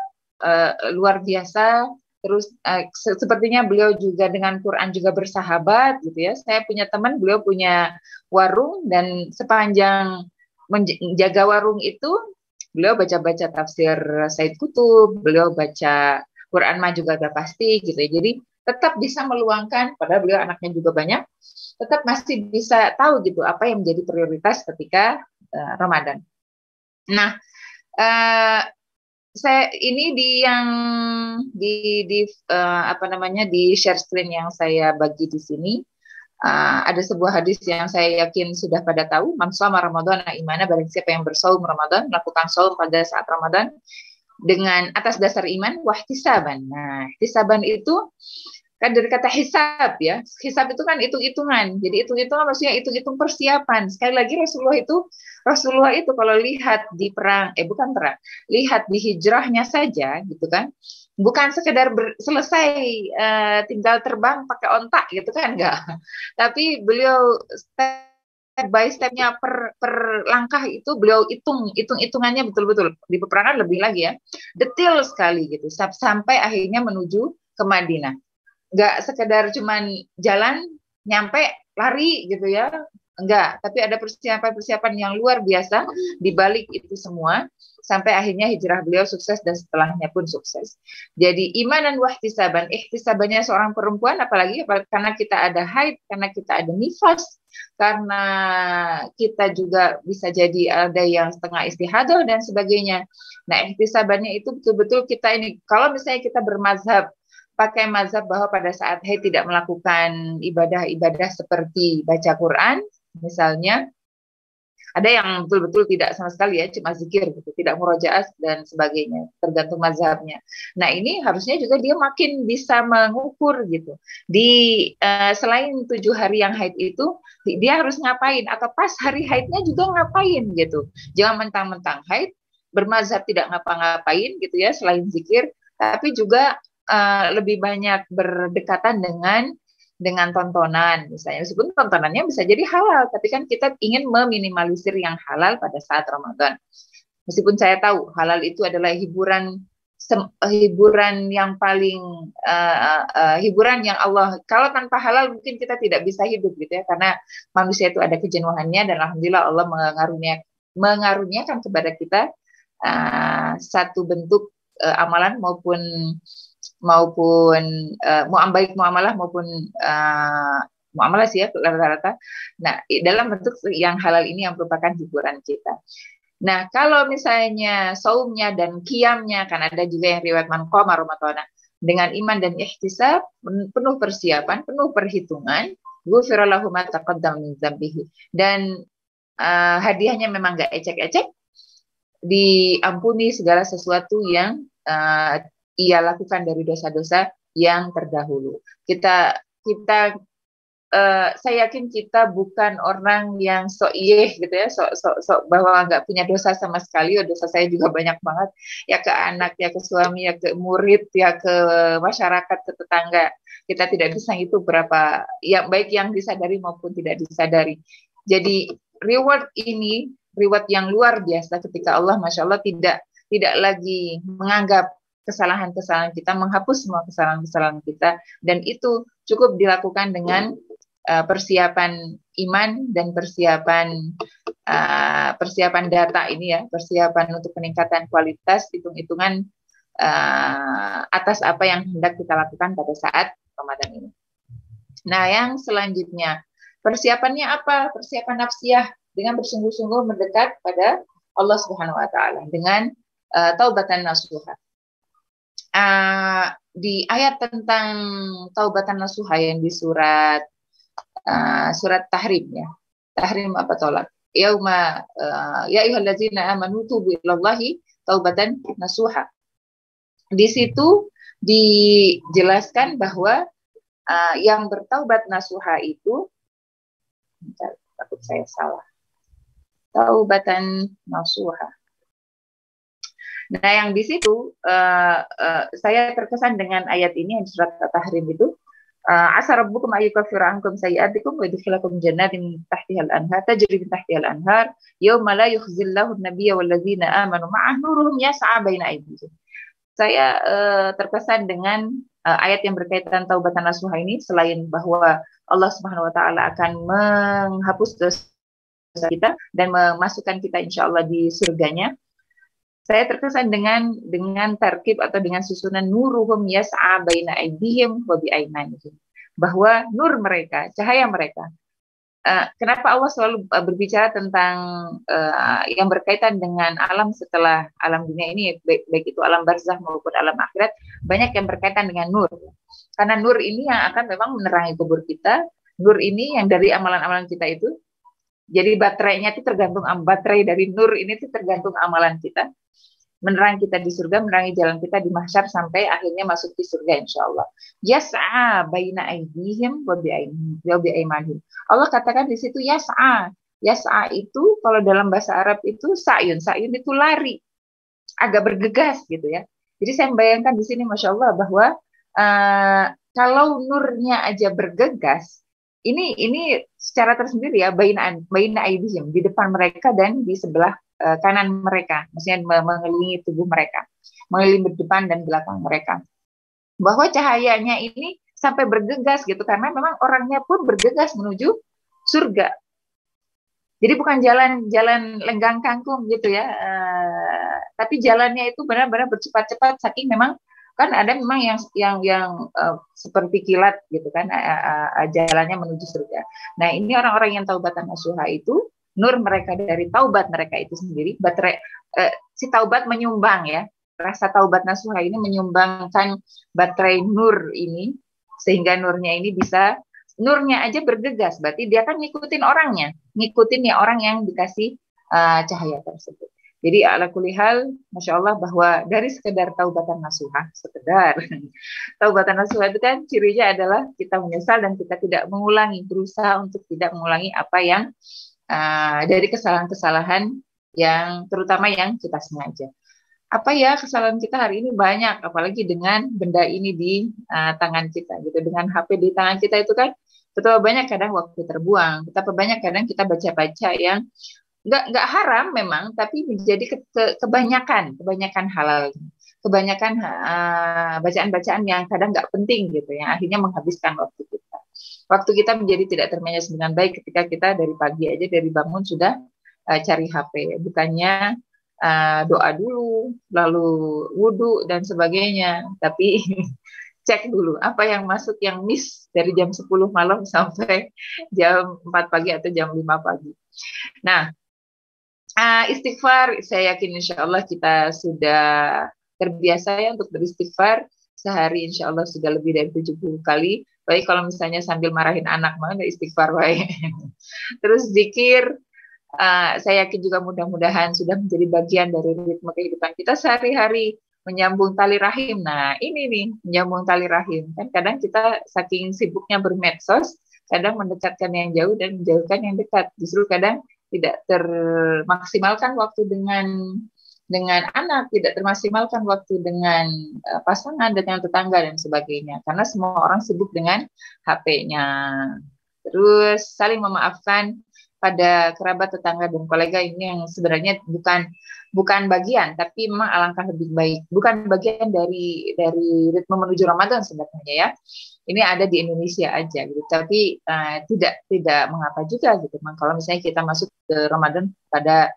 luar biasa. Terus sepertinya beliau juga dengan Quran juga bersahabat gitu ya. Saya punya teman, beliau punya warung dan sepanjang menjaga warung itu beliau baca-baca tafsir Said Qutb, beliau baca Quran mah juga udah pasti gitu ya. Jadi tetap bisa meluangkan, padahal beliau anaknya juga banyak, tetap masih bisa tahu gitu apa yang menjadi prioritas ketika Ramadan. Nah, saya ini di share screen yang saya bagi di sini ada sebuah hadis yang saya yakin sudah pada tahu, man shoma Ramadan imana, barang siapa yang bersaum Ramadan, melakukan saum pada saat Ramadan dengan atas dasar iman, wahtisaban. Nah, ihtisaban itu kan dari kata hisab ya. Hisab itu kan hitung-hitungan. Jadi hitung-hitungan maksudnya hitung-hitung persiapan. Sekali lagi Rasulullah itu kalau lihat di perang, lihat di hijrahnya saja gitu kan. Bukan sekedar selesai tinggal terbang pakai ontak gitu kan, enggak. Tapi beliau step by stepnya per langkah itu beliau hitung-hitungannya betul-betul. Di peperangan lebih lagi ya. Detail sekali gitu. Sampai akhirnya menuju ke Madinah. Nggak sekedar cuman jalan, nyampe, lari gitu ya. Enggak, tapi ada persiapan yang luar biasa di balik itu semua sampai akhirnya hijrah beliau sukses dan setelahnya pun sukses. Jadi iman dan wahtisaban, ihtisabannya seorang perempuan apalagi karena kita ada haid, karena kita ada nifas, karena kita juga bisa jadi ada yang setengah istihadah dan sebagainya. Nah, ihtisabannya itu betul-betul kita ini, kalau misalnya kita bermazhab, pakai mazhab bahwa pada saat haid tidak melakukan ibadah-ibadah seperti baca Quran, misalnya, ada yang betul-betul tidak sama sekali ya, cuma zikir gitu, tidak murojaah dan sebagainya, tergantung mazhabnya. Nah, ini harusnya juga dia makin bisa mengukur gitu. Selain 7 hari yang haid itu, dia harus ngapain, atau pas hari haidnya juga ngapain gitu. Jangan mentang-mentang haid, bermazhab tidak ngapa-ngapain gitu ya, selain zikir, tapi juga lebih banyak berdekatan dengan tontonan misalnya, meskipun tontonannya bisa jadi halal, tapi kan kita ingin meminimalisir yang halal pada saat Ramadan. Meskipun saya tahu halal itu adalah hiburan hiburan yang paling hiburan yang Allah, kalau tanpa halal mungkin kita tidak bisa hidup gitu ya, karena manusia itu ada kejenuhannya, dan alhamdulillah Allah mengaruniakan kepada kita satu bentuk amalan maupun baik muamalah maupun muamalah sih ya rata-rata. Nah, dalam bentuk yang halal ini yang merupakan hiburan kita. Nah, kalau misalnya saumnya dan qiyamnya, kan ada juga yang riwayat man qama Ramadhana dengan iman dan ihtisab, penuh persiapan, penuh perhitungan, ghufira lahu ma taqaddama min dzambihi. Dan hadiahnya memang nggak ecek-ecek, diampuni segala sesuatu yang ia lakukan dari dosa-dosa yang terdahulu. Saya yakin kita bukan orang yang sok gitu ya, sok bahwa nggak punya dosa sama sekali. Dosa saya juga banyak banget, ya ke anak, ya ke suami, ya ke murid, ya ke masyarakat, ke tetangga. Kita tidak bisa itu berapa, ya baik yang disadari maupun tidak disadari. Jadi reward ini reward yang luar biasa ketika Allah, masya Allah, tidak lagi menganggap kesalahan-kesalahan kita, menghapus semua kesalahan-kesalahan kita, dan itu cukup dilakukan dengan persiapan iman dan persiapan data ini ya, persiapan untuk peningkatan kualitas, hitung-hitungan atas apa yang hendak kita lakukan pada saat Ramadan ini. Nah, yang selanjutnya, persiapannya apa? Persiapan nafsiyah dengan bersungguh-sungguh mendekat pada Allah Subhanahu wa taala dengan taubatan nasuha. Di ayat tentang taubatan nasuha yang di surat Tahrim ya. Tahrim apa tolak? Yauma ya ayyuhallazina amanu tubu ilallahi taubatan nasuha. Di situ dijelaskan bahwa yang bertaubat nasuha itu, takut saya salah. Taubatan nasuha. Nah, yang di situ saya terkesan dengan ayat ini yang surat Tahrim itu. Asa rabbukum ayyukaffira ankum sayyi'atikum wa yudkhilakum jannatin min tahtiha al-anhar tajri min tahtiha al-anhar yauma la yukhzillahu an-nabiyya wal ladzina amanu ma'ahu nuruhum yas'a baina aydihim. Saya terkesan dengan ayat yang berkaitan taubatan nasuha ini, selain bahwa Allah Subhanahu wa taala akan menghapus dosa kita dan memasukkan kita insyaallah di surganya. Saya terkesan dengan tarkib atau dengan susunan nuruhum yas'a baina aydihim wa bi aymanihim, bahwa nur mereka, cahaya mereka. Kenapa Allah selalu berbicara tentang yang berkaitan dengan alam setelah alam dunia ini, baik itu alam barzakh maupun alam akhirat, banyak yang berkaitan dengan nur. Karena nur ini yang akan memang menerangi kubur kita, nur ini yang dari amalan-amalan kita itu. Jadi baterainya itu tergantung, baterai dari nur ini itu tergantung amalan kita. Menerangi kita di surga, menerangi jalan kita di mahsyar sampai akhirnya masuk di surga insyaallah. Yas'a baina aydihim wa bi aymanihim. Allah katakan di situ yas'a. Yas'a itu kalau dalam bahasa Arab itu sa'yun. Sa'yun itu lari, agak bergegas gitu ya. Jadi saya membayangkan di sini masya Allah bahwa kalau nurnya aja bergegas, ini secara tersendiri ya, baina aydihim, di depan mereka dan di sebelah kanan mereka, maksudnya mengelilingi tubuh mereka, mengelilingi depan dan belakang mereka. Bahwa cahayanya ini sampai bergegas gitu, karena memang orangnya pun bergegas menuju surga. Jadi bukan jalan lenggang kangkung gitu ya, tapi jalannya itu benar-benar bercepat-cepat, saking memang kan ada memang yang seperti kilat gitu kan, jalannya menuju surga. Nah, ini orang-orang yang taubatan nasuha itu, nur mereka dari taubat mereka itu sendiri, si taubat menyumbang ya, rasa taubat nasuha ini menyumbangkan baterai nur ini, sehingga nurnya ini bisa, nurnya aja bergegas, berarti dia kan ngikutin orangnya, ngikutin ya orang yang dikasih cahaya tersebut. Jadi ala kulli hal, masya Allah, bahwa dari sekedar taubatan nasuha, taubatan nasuha itu kan cirinya adalah kita menyesal dan kita tidak mengulangi, berusaha untuk tidak mengulangi apa yang dari kesalahan-kesalahan yang terutama yang kita sengaja. Apa ya kesalahan kita hari ini banyak, apalagi dengan benda ini di tangan kita gitu, dengan HP di tangan kita itu kan betapa banyak kadang waktu terbuang, betapa banyak kadang kita baca-baca yang nggak haram memang, tapi menjadi kebanyakan halal, kebanyakan bacaan-bacaan yang kadang nggak penting gitu, yang akhirnya menghabiskan waktu kita. Waktu kita menjadi tidak termanage dengan baik ketika kita dari pagi aja, dari bangun sudah cari HP, bukannya doa dulu, lalu wudhu dan sebagainya, tapi cek dulu apa yang masuk, yang miss dari jam 10 malam sampai jam 4 pagi atau jam 5 pagi. Nah, istighfar, saya yakin insya Allah kita sudah terbiasa ya untuk beristighfar. Sehari insya Allah sudah lebih dari 70 kali. Baik kalau misalnya sambil marahin anak, mana istighfar baik. Terus zikir, saya yakin juga mudah-mudahan sudah menjadi bagian dari ritme kehidupan kita sehari-hari. Menyambung tali rahim. Nah, ini nih, menyambung tali rahim. Kan kadang kita saking sibuknya bermedsos, kadang mendekatkan yang jauh dan menjauhkan yang dekat. Justru kadang tidak termaksimalkan waktu dengan anak, tidak termaksimalkan waktu dengan pasangan, dengan tetangga, dan sebagainya. Karena semua orang sibuk dengan HP-nya. Terus saling memaafkan pada kerabat, tetangga, dan kolega, ini yang sebenarnya bukan bagian, tapi memang alangkah lebih baik. Bukan bagian dari ritme menuju Ramadan sebenarnya ya. Ini ada di Indonesia aja gitu. Tapi tidak mengapa juga gitu. Kalau misalnya kita masuk ke Ramadan pada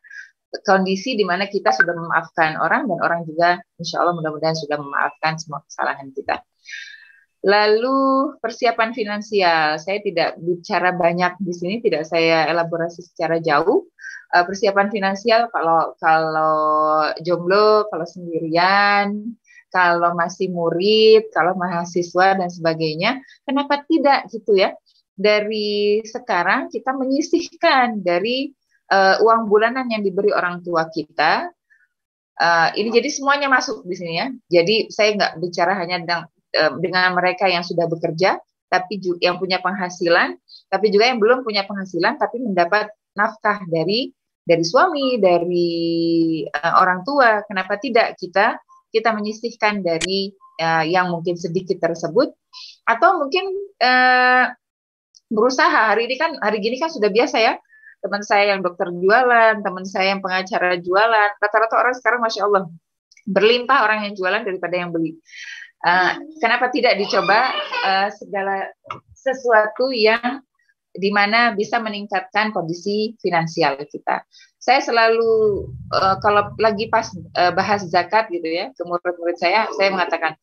kondisi di mana kita sudah memaafkan orang, dan orang juga insya Allah mudah-mudahan sudah memaafkan semua kesalahan kita. Lalu persiapan finansial, saya tidak bicara banyak di sini, tidak saya elaborasi secara jauh. Persiapan finansial kalau jomblo, kalau sendirian, kalau masih murid, kalau mahasiswa dan sebagainya, kenapa tidak gitu ya? Dari sekarang kita menyisihkan dari uang bulanan yang diberi orang tua kita. Ini jadi semuanya masuk di sini ya. Jadi saya nggak bicara hanya dengan mereka yang sudah bekerja, tapi juga yang punya penghasilan, tapi juga yang belum punya penghasilan, tapi mendapat nafkah dari suami, dari orang tua. Kenapa tidak kita menyisihkan dari yang mungkin sedikit tersebut, atau mungkin berusaha. Hari gini kan sudah biasa ya. Teman saya yang dokter jualan, teman saya yang pengacara jualan, rata-rata orang sekarang Masya Allah berlimpah orang yang jualan daripada yang beli. Kenapa tidak dicoba segala sesuatu yang dimana bisa meningkatkan kondisi finansial kita. Saya selalu kalau lagi pas bahas zakat gitu ya, ke murid-murid saya mengatakan,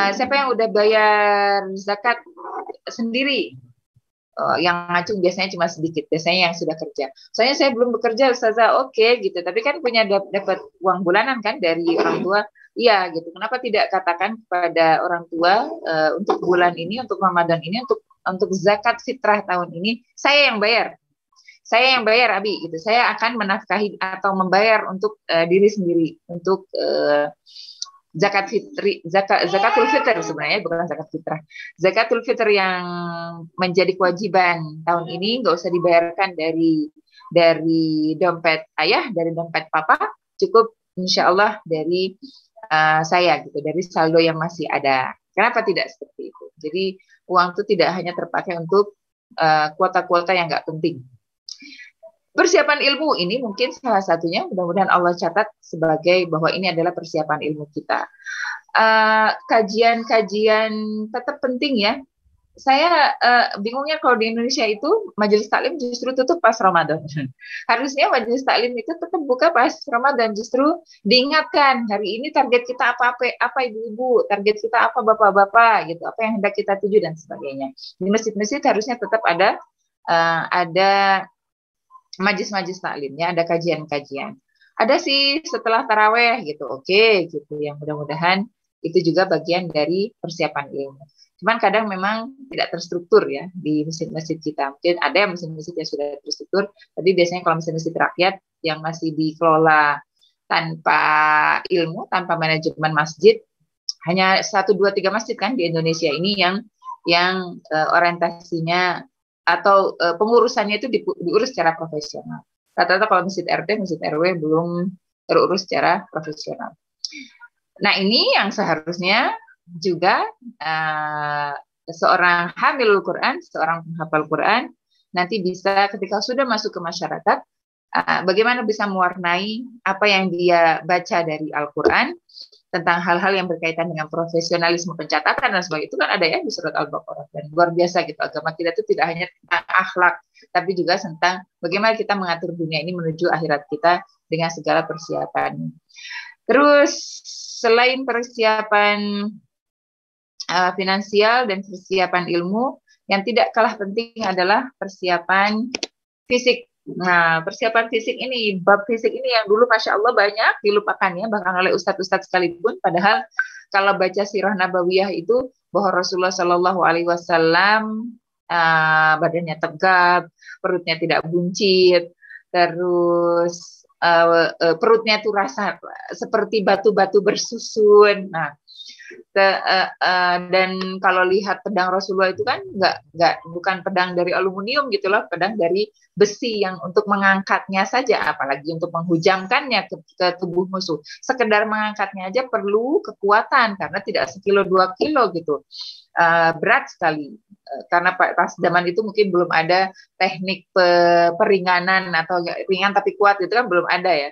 siapa yang udah bayar zakat sendiri? Yang ngacung biasanya cuma sedikit, biasanya yang sudah kerja. Soalnya saya belum bekerja, Ustazah, oke gitu. Tapi kan punya dapat uang bulanan kan dari orang tua, iya gitu. Kenapa tidak katakan kepada orang tua untuk bulan ini, untuk Ramadan ini, untuk zakat fitrah tahun ini, saya yang bayar, Abi gitu. Saya akan menafkahi atau membayar untuk diri sendiri, untuk zakatul fitr sebenarnya, bukan zakat fitrah. Zakatul fitr yang menjadi kewajiban tahun ini nggak usah dibayarkan dari dompet ayah, dari dompet papa, cukup insya Allah dari saya gitu, dari saldo yang masih ada. Kenapa tidak seperti itu? Jadi uang itu tidak hanya terpakai untuk kuota-kuota yang nggak penting. Persiapan ilmu ini mungkin salah satunya, mudah-mudahan Allah catat sebagai bahwa ini adalah persiapan ilmu kita. Kajian-kajian tetap penting ya. Saya bingungnya kalau di Indonesia itu majelis taklim justru tutup pas Ramadan. Harusnya majelis taklim itu tetap buka pas Ramadan, justru diingatkan hari ini target kita apa ibu-ibu, target kita apa bapak-bapak gitu, apa yang hendak kita tuju dan sebagainya. Di masjid-masjid harusnya tetap ada majlis-majlis taklimnya, ada kajian-kajian. Ada sih setelah taraweh gitu, oke gitu. Yang mudah-mudahan itu juga bagian dari persiapan ilmu. Cuman kadang memang tidak terstruktur ya di masjid-masjid kita. Mungkin ada yang masjid-masjid yang sudah terstruktur, tapi biasanya kalau masjid-masjid rakyat yang masih dikelola tanpa ilmu, tanpa manajemen masjid, hanya 1, 2, 3 masjid kan di Indonesia ini yang orientasinya atau pengurusannya itu diurus secara profesional. Rata-rata kalau masjid RT, masjid RW belum terurus secara profesional. Nah ini yang seharusnya juga seorang hamilul Quran, seorang penghafal Quran, nanti bisa ketika sudah masuk ke masyarakat, bagaimana bisa mewarnai apa yang dia baca dari Al-Quran, tentang hal-hal yang berkaitan dengan profesionalisme pencatatan dan sebagainya, itu kan ada ya di surat Al-Baqarah. Dan luar biasa gitu, agama kita itu tidak hanya tentang akhlak, tapi juga tentang bagaimana kita mengatur dunia ini menuju akhirat kita dengan segala persiapan. Terus selain persiapan finansial dan persiapan ilmu, yang tidak kalah penting adalah persiapan fisik. Nah, persiapan fisik ini, bab fisik ini yang dulu Masya Allah banyak dilupakannya, bahkan oleh ustadz-ustadz sekalipun, padahal kalau baca sirah nabawiyah itu, bahwa Rasulullah Shallallahu Alaihi Wasallam badannya tegap, perutnya tidak buncit, terus perutnya tuh rasa seperti batu-batu bersusun. Nah, dan kalau lihat pedang Rasulullah itu kan bukan pedang dari aluminium gitu loh, pedang dari besi yang untuk mengangkatnya saja, apalagi untuk menghujamkannya ke tubuh musuh. Sekedar mengangkatnya aja perlu kekuatan karena tidak 1-2 kilo gitu. Berat sekali. Karena pas zaman itu mungkin belum ada teknik peringanan atau ringan tapi kuat itu kan belum ada ya.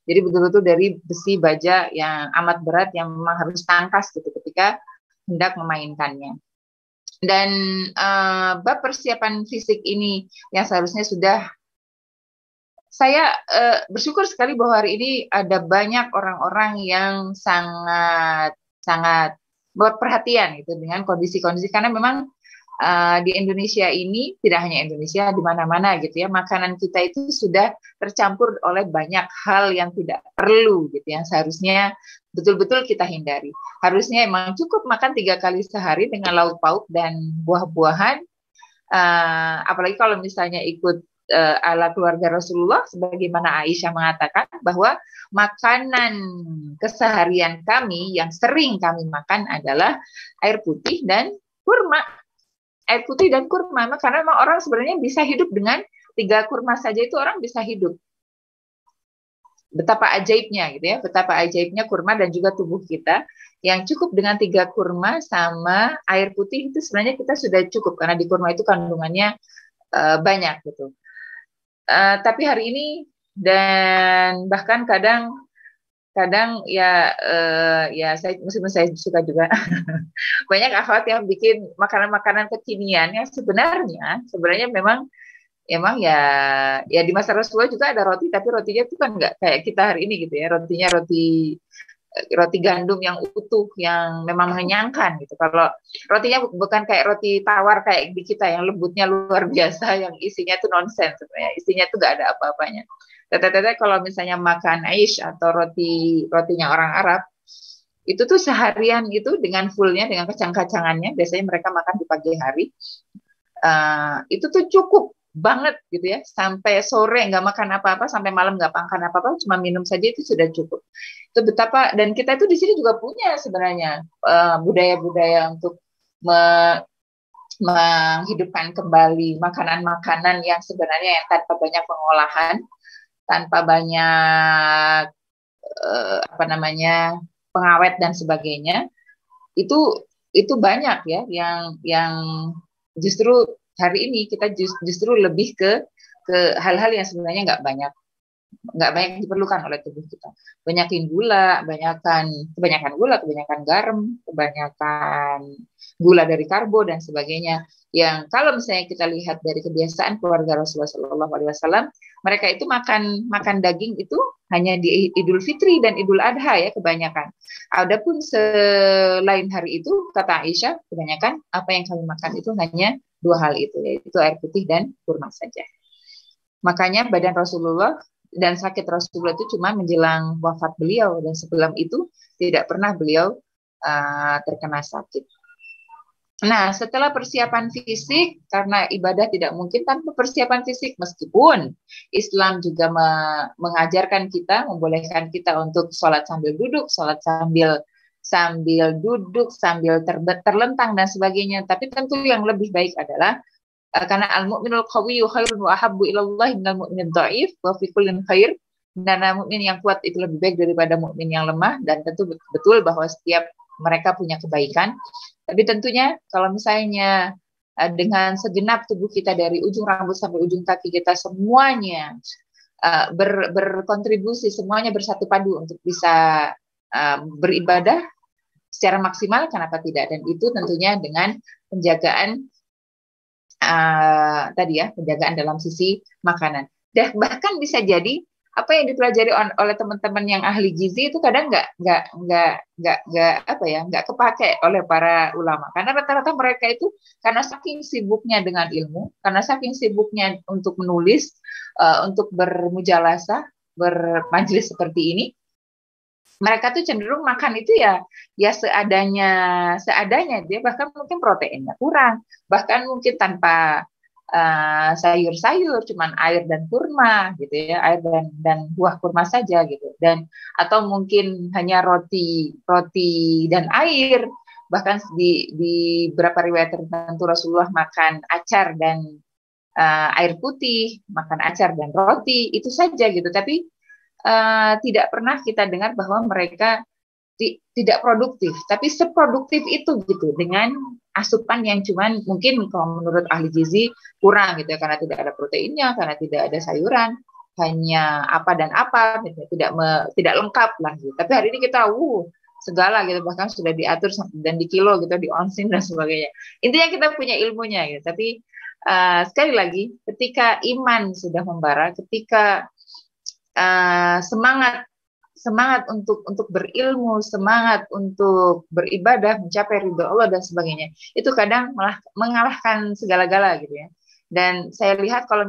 Jadi betul-betul dari besi baja yang amat berat yang memang harus tangkas gitu ketika hendak memainkannya. Dan bab persiapan fisik ini yang seharusnya sudah, saya bersyukur sekali bahwa hari ini ada banyak orang-orang yang sangat berperhatian gitu dengan kondisi-kondisi, karena memang di Indonesia ini, tidak hanya Indonesia, di mana-mana gitu ya, makanan kita itu sudah tercampur oleh banyak hal yang tidak perlu gitu, yang seharusnya betul-betul kita hindari. Harusnya emang cukup makan 3 kali sehari dengan lauk pauk dan buah-buahan, apalagi kalau misalnya ikut ala keluarga Rasulullah, sebagaimana Aisyah mengatakan bahwa makanan keseharian kami yang sering kami makan adalah air putih dan kurma. Air putih dan kurma, karena memang orang sebenarnya bisa hidup dengan 3 kurma saja, itu orang bisa hidup. Betapa ajaibnya gitu ya, betapa ajaibnya kurma dan juga tubuh kita yang cukup dengan 3 kurma sama air putih itu sebenarnya kita sudah cukup, karena di kurma itu kandungannya banyak gitu. Tapi hari ini, dan bahkan kadang ya meskipun saya suka juga banyak akhwat yang bikin makanan-makanan kekinian yang sebenarnya memang ya di masa Rasulullah juga ada roti, tapi rotinya itu kan nggak kayak kita hari ini gitu ya, rotinya roti gandum yang utuh yang memang mengenyangkan gitu. Kalau rotinya bukan kayak roti tawar kayak di kita yang lembutnya luar biasa, yang isinya itu nonsens sebenarnya, isinya itu nggak ada apa-apanya. Teteh-teteh kalau misalnya makan aish atau rotinya orang Arab, itu tuh seharian itu dengan fullnya, dengan kacang-kacangannya, biasanya mereka makan di pagi hari, itu tuh cukup banget gitu ya, sampai sore nggak makan apa-apa, sampai malam nggak makan apa-apa, cuma minum saja itu sudah cukup. Itu betapa, dan kita itu di sini juga punya sebenarnya budaya-budaya untuk menghidupkan kembali makanan-makanan yang sebenarnya yang tanpa banyak pengolahan, tanpa banyak pengawet dan sebagainya, itu banyak ya yang justru hari ini kita justru lebih ke hal-hal yang sebenarnya nggak banyak diperlukan oleh tubuh kita. Kebanyakan gula, kebanyakan garam, kebanyakan gula dari karbo dan sebagainya. Yang kalau misalnya kita lihat dari kebiasaan keluarga Rasulullah SAW, mereka itu makan daging itu hanya di Idul Fitri dan Idul Adha ya kebanyakan. Adapun selain hari itu, kata Aisyah, kebanyakan apa yang kami makan itu hanya 2 hal itu, yaitu air putih dan kurma saja. Makanya badan Rasulullah dan sakit Rasulullah itu cuma menjelang wafat beliau, dan sebelum itu tidak pernah beliau terkena sakit. Nah, setelah persiapan fisik, karena ibadah tidak mungkin tanpa persiapan fisik, meskipun Islam juga mengajarkan kita, membolehkan kita untuk sholat sambil duduk, sholat sambil duduk, sambil terlentang dan sebagainya. Tapi tentu yang lebih baik adalah karena al-mu'minul qawiyyu khairun wa ahabbu ilallahi minal mu'min dhaif wa fi kullin khair. Dan mukmin yang kuat itu lebih baik daripada mukmin yang lemah, dan tentu betul bahwa setiap mereka punya kebaikan. Tapi tentunya kalau misalnya dengan segenap tubuh kita dari ujung rambut sampai ujung kaki kita semuanya berkontribusi, semuanya bersatu padu untuk bisa beribadah secara maksimal, kenapa tidak? Dan itu tentunya dengan penjagaan tadi ya, penjagaan dalam sisi makanan. Dan bahkan bisa jadi apa yang dipelajari oleh teman-teman yang ahli gizi itu kadang nggak kepake oleh para ulama, karena rata-rata mereka itu karena saking sibuknya dengan ilmu, karena saking sibuknya untuk menulis, untuk bermujalasah, bermajelis seperti ini, mereka tuh cenderung makan itu ya seadanya dia, bahkan mungkin proteinnya kurang, bahkan mungkin tanpa sayur-sayur, cuman air dan kurma gitu ya, air dan buah kurma saja gitu, dan atau mungkin hanya roti dan air. Bahkan di beberapa riwayat tertentu Rasulullah makan acar dan air putih, makan acar dan roti, itu saja gitu. Tapi tidak pernah kita dengar bahwa mereka tidak produktif, tapi seproduktif itu gitu, dengan asupan yang cuman mungkin kalau menurut ahli gizi kurang gitu ya, karena tidak ada proteinnya, karena tidak ada sayuran, hanya apa dan apa gitu, tidak lengkap lah gitu. Tapi hari ini kita segala gitu, bahkan sudah diatur dan di kilo gitu, di onsin dan sebagainya. Intinya kita punya ilmunya gitu. Tapi sekali lagi, ketika iman sudah membara, ketika semangat untuk berilmu, semangat untuk beribadah, mencapai ridho Allah dan sebagainya, itu kadang malah mengalahkan segala-gala gitu ya. Dan saya lihat kalau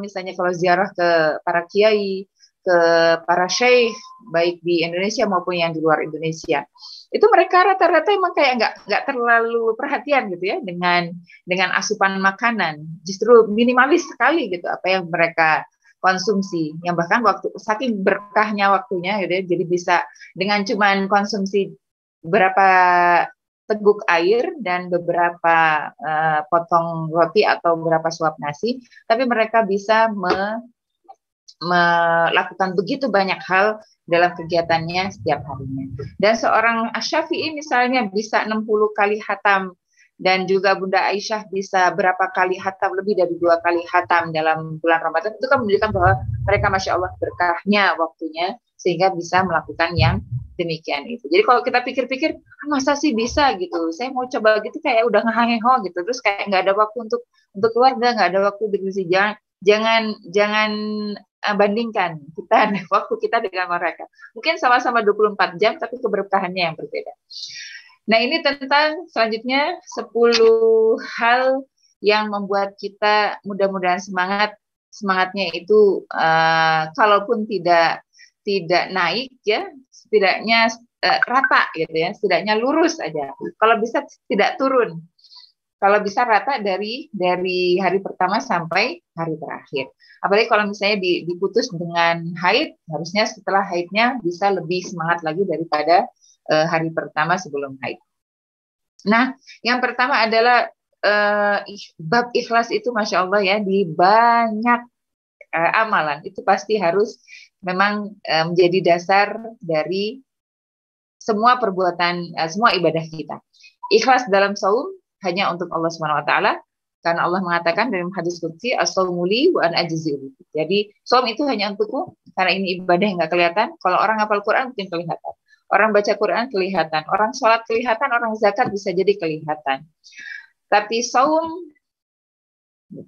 ziarah ke para kiai, ke para syekh, baik di Indonesia maupun yang di luar Indonesia, itu mereka rata-rata emang kayak nggak terlalu perhatian gitu ya dengan asupan makanan, justru minimalis sekali gitu apa yang mereka konsumsi, yang bahkan saking berkahnya waktunya gitu ya, jadi bisa dengan cuman konsumsi berapa teguk air dan beberapa potong roti atau beberapa suap nasi, tapi mereka bisa melakukan begitu banyak hal dalam kegiatannya setiap harinya. Dan seorang Asy-Syafi'i misalnya bisa 60 kali khatam, dan juga Bunda Aisyah bisa berapa kali khatam, lebih dari 2 kali khatam dalam bulan Ramadan. Itu kan menunjukkan bahwa mereka Masya Allah berkahnya waktunya, sehingga bisa melakukan yang demikian itu. Jadi kalau kita pikir-pikir, masa sih bisa gitu, saya mau coba gitu kayak udah ngehangeho gitu, terus kayak nggak ada waktu untuk keluarga, nggak ada waktu berdiskusi. Jangan bandingkan waktu kita dengan mereka. Mungkin sama-sama 24 jam, tapi keberkahannya yang berbeda. Nah, ini tentang selanjutnya 10 hal yang membuat kita mudah-mudahan semangatnya itu kalaupun tidak naik ya, setidaknya rata gitu ya, setidaknya lurus aja. Kalau bisa tidak turun. Kalau bisa rata dari hari pertama sampai hari terakhir. Apalagi kalau misalnya diputus dengan haid, harusnya setelah haidnya bisa lebih semangat lagi daripada hari pertama sebelum haid. Nah, yang pertama adalah bab ikhlas itu Masya Allah ya, di banyak amalan itu pasti harus memang menjadi dasar dari semua perbuatan, semua ibadah kita. Ikhlas dalam saum hanya untuk Allah SWT, karena Allah mengatakan dalam hadis qudsi, as-saumu li wa ana ajzi bihi. Jadi saum itu hanya untukku, karena ini ibadah yang nggak kelihatan. Kalau orang hafal Quran mungkin kelihatan, orang baca Quran kelihatan, orang sholat kelihatan, orang zakat bisa jadi kelihatan. Tapi saum,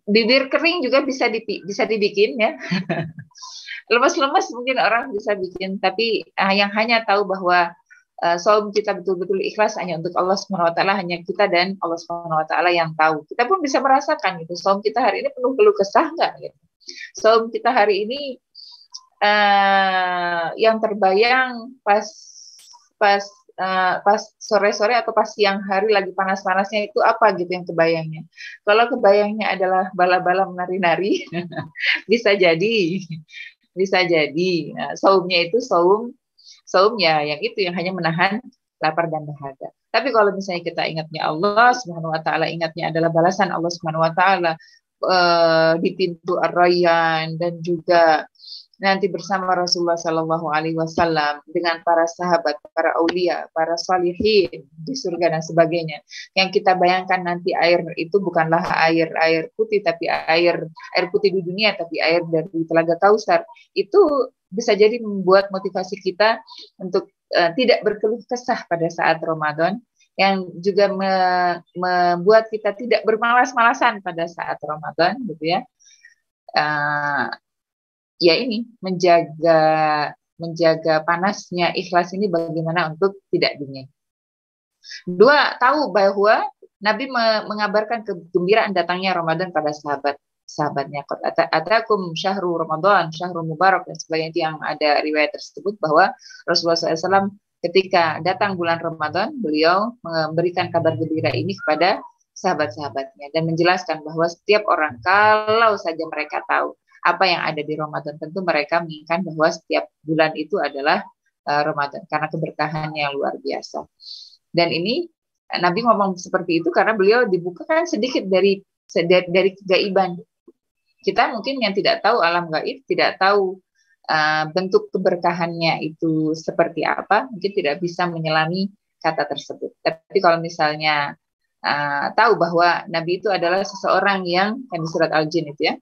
bibir kering juga bisa dibikin ya. Lemas-lemas mungkin orang bisa bikin, tapi yang hanya tahu bahwa saum kita betul-betul ikhlas hanya untuk Allah SWT, hanya kita dan Allah SWT yang tahu. Kita pun bisa merasakan gitu, saum kita hari ini penuh keluh kesah nggak gitu. Saum kita hari ini yang terbayang pas sore-sore atau pas siang hari lagi panas-panasnya itu apa gitu yang kebayangnya. Kalau kebayangnya adalah bala-bala menari-nari, bisa jadi. Nah, saumnya itu saum ya yang itu yang hanya menahan lapar dan dahaga. Tapi kalau misalnya kita ingatnya Allah Subhanahu wa taala, ingatnya adalah balasan Allah Subhanahu wa taala di pintu Ar-Rayyan, dan juga nanti bersama Rasulullah Shallallahu Alaihi Wasallam dengan para sahabat, para aulia, para salihin di surga dan sebagainya. Yang kita bayangkan nanti air itu bukanlah air putih, tapi air putih di dunia, tapi air dari telaga Kausar. Itu bisa jadi membuat motivasi kita untuk tidak berkeluh kesah pada saat Ramadan, yang juga membuat kita tidak bermalas-malasan pada saat Ramadan, gitu ya. Ya ini menjaga panasnya ikhlas ini bagaimana untuk tidak dingin. Dua, tahu bahwa Nabi mengabarkan kegembiraan datangnya Ramadan pada sahabatnya. Atakum syahrul Ramadan, syahrul mubarak, dan sebagainya, yang ada riwayat tersebut bahwa Rasulullah SAW ketika datang bulan Ramadan, beliau memberikan kabar gembira ini kepada sahabat-sahabatnya dan menjelaskan bahwa setiap orang, kalau saja mereka tahu apa yang ada di Ramadan, tentu mereka menginginkan bahwa setiap bulan itu adalah Ramadan karena keberkahannya yang luar biasa. Dan ini Nabi ngomong seperti itu karena beliau dibukakan sedikit dari kegaiban. Kita mungkin yang tidak tahu alam gaib, tidak tahu bentuk keberkahannya itu seperti apa, mungkin tidak bisa menyelami kata tersebut. Tapi kalau misalnya tahu bahwa Nabi itu adalah seseorang yang, kan di surat Al-Jin itu ya,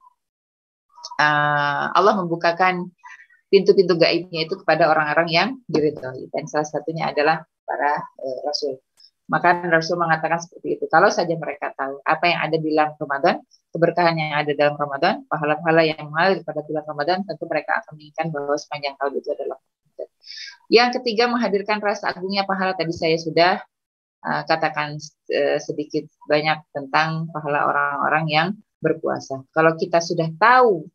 Allah membukakan pintu-pintu gaibnya itu kepada orang-orang yang diridhoi, dan salah satunya adalah para Rasul. Maka Rasul mengatakan seperti itu. Kalau saja mereka tahu apa yang ada di dalam Ramadan, keberkahan yang ada dalam Ramadan, pahala-pahala yang mengalir pada bulan Ramadan, tentu mereka akan menginginkan bahwa sepanjang tahun itu adalah Ramadan. Yang ketiga, menghadirkan rasa agungnya pahala. Tadi saya sudah katakan sedikit banyak tentang pahala orang-orang yang berpuasa. Kalau kita sudah tahu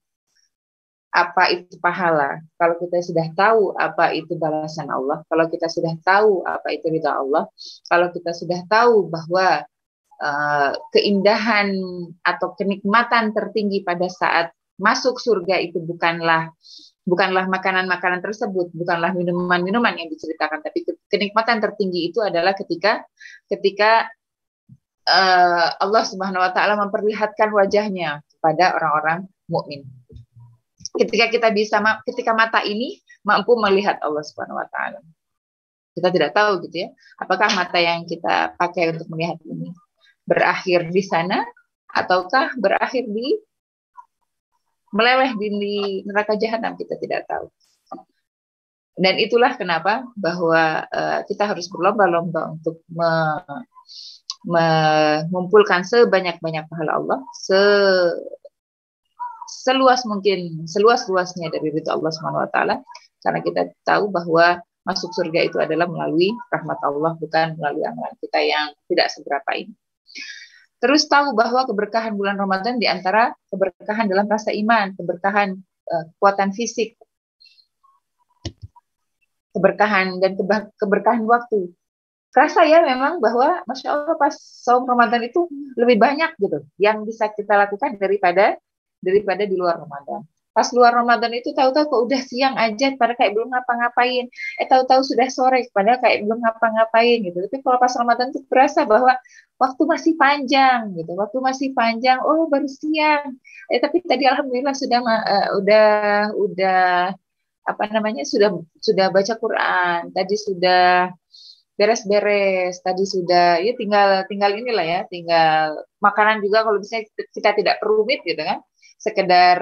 apa itu pahala, kalau kita sudah tahu apa itu balasan Allah, kalau kita sudah tahu apa itu ridha Allah, kalau kita sudah tahu bahwa keindahan atau kenikmatan tertinggi pada saat masuk surga itu bukanlah makanan-makanan tersebut, bukanlah minuman-minuman yang diceritakan, tapi kenikmatan tertinggi itu adalah ketika Allah Subhanahu wa taala memperlihatkan wajahnya kepada orang-orang mukmin. Ketika mata ini mampu melihat Allah Subhanahu wa taala. Kita tidak tahu gitu ya, apakah mata yang kita pakai untuk melihat ini berakhir di sana ataukah berakhir meleleh di neraka jahanam, kita tidak tahu. Dan itulah kenapa bahwa kita harus berlomba-lomba untuk mengumpulkan sebanyak-banyak pahala Allah, seluas-luasnya dari ridha Allah Subhanahu wa taala, karena kita tahu bahwa masuk surga itu adalah melalui rahmat Allah, bukan melalui amalan kita yang tidak seberapa ini. Terus tahu bahwa keberkahan bulan Ramadan di antara keberkahan dalam rasa iman, keberkahan kekuatan fisik, keberkahan dan keberkahan waktu. Kerasa ya memang bahwa Masya Allah pas saum Ramadan itu lebih banyak gitu yang bisa kita lakukan daripada di luar Ramadan. Pas luar Ramadan itu tahu-tahu kok udah siang aja, padahal kayak belum ngapa-ngapain. Tahu-tahu sudah sore, padahal kayak belum ngapa-ngapain gitu. Tapi kalau pas Ramadan itu berasa bahwa waktu masih panjang gitu, waktu masih panjang. Oh baru siang. Tapi tadi alhamdulillah udah apa namanya sudah baca Quran. Tadi sudah beres-beres, tadi sudah ya tinggal inilah ya, tinggal makanan juga kalau misalnya kita tidak rumit gitu kan. Sekedar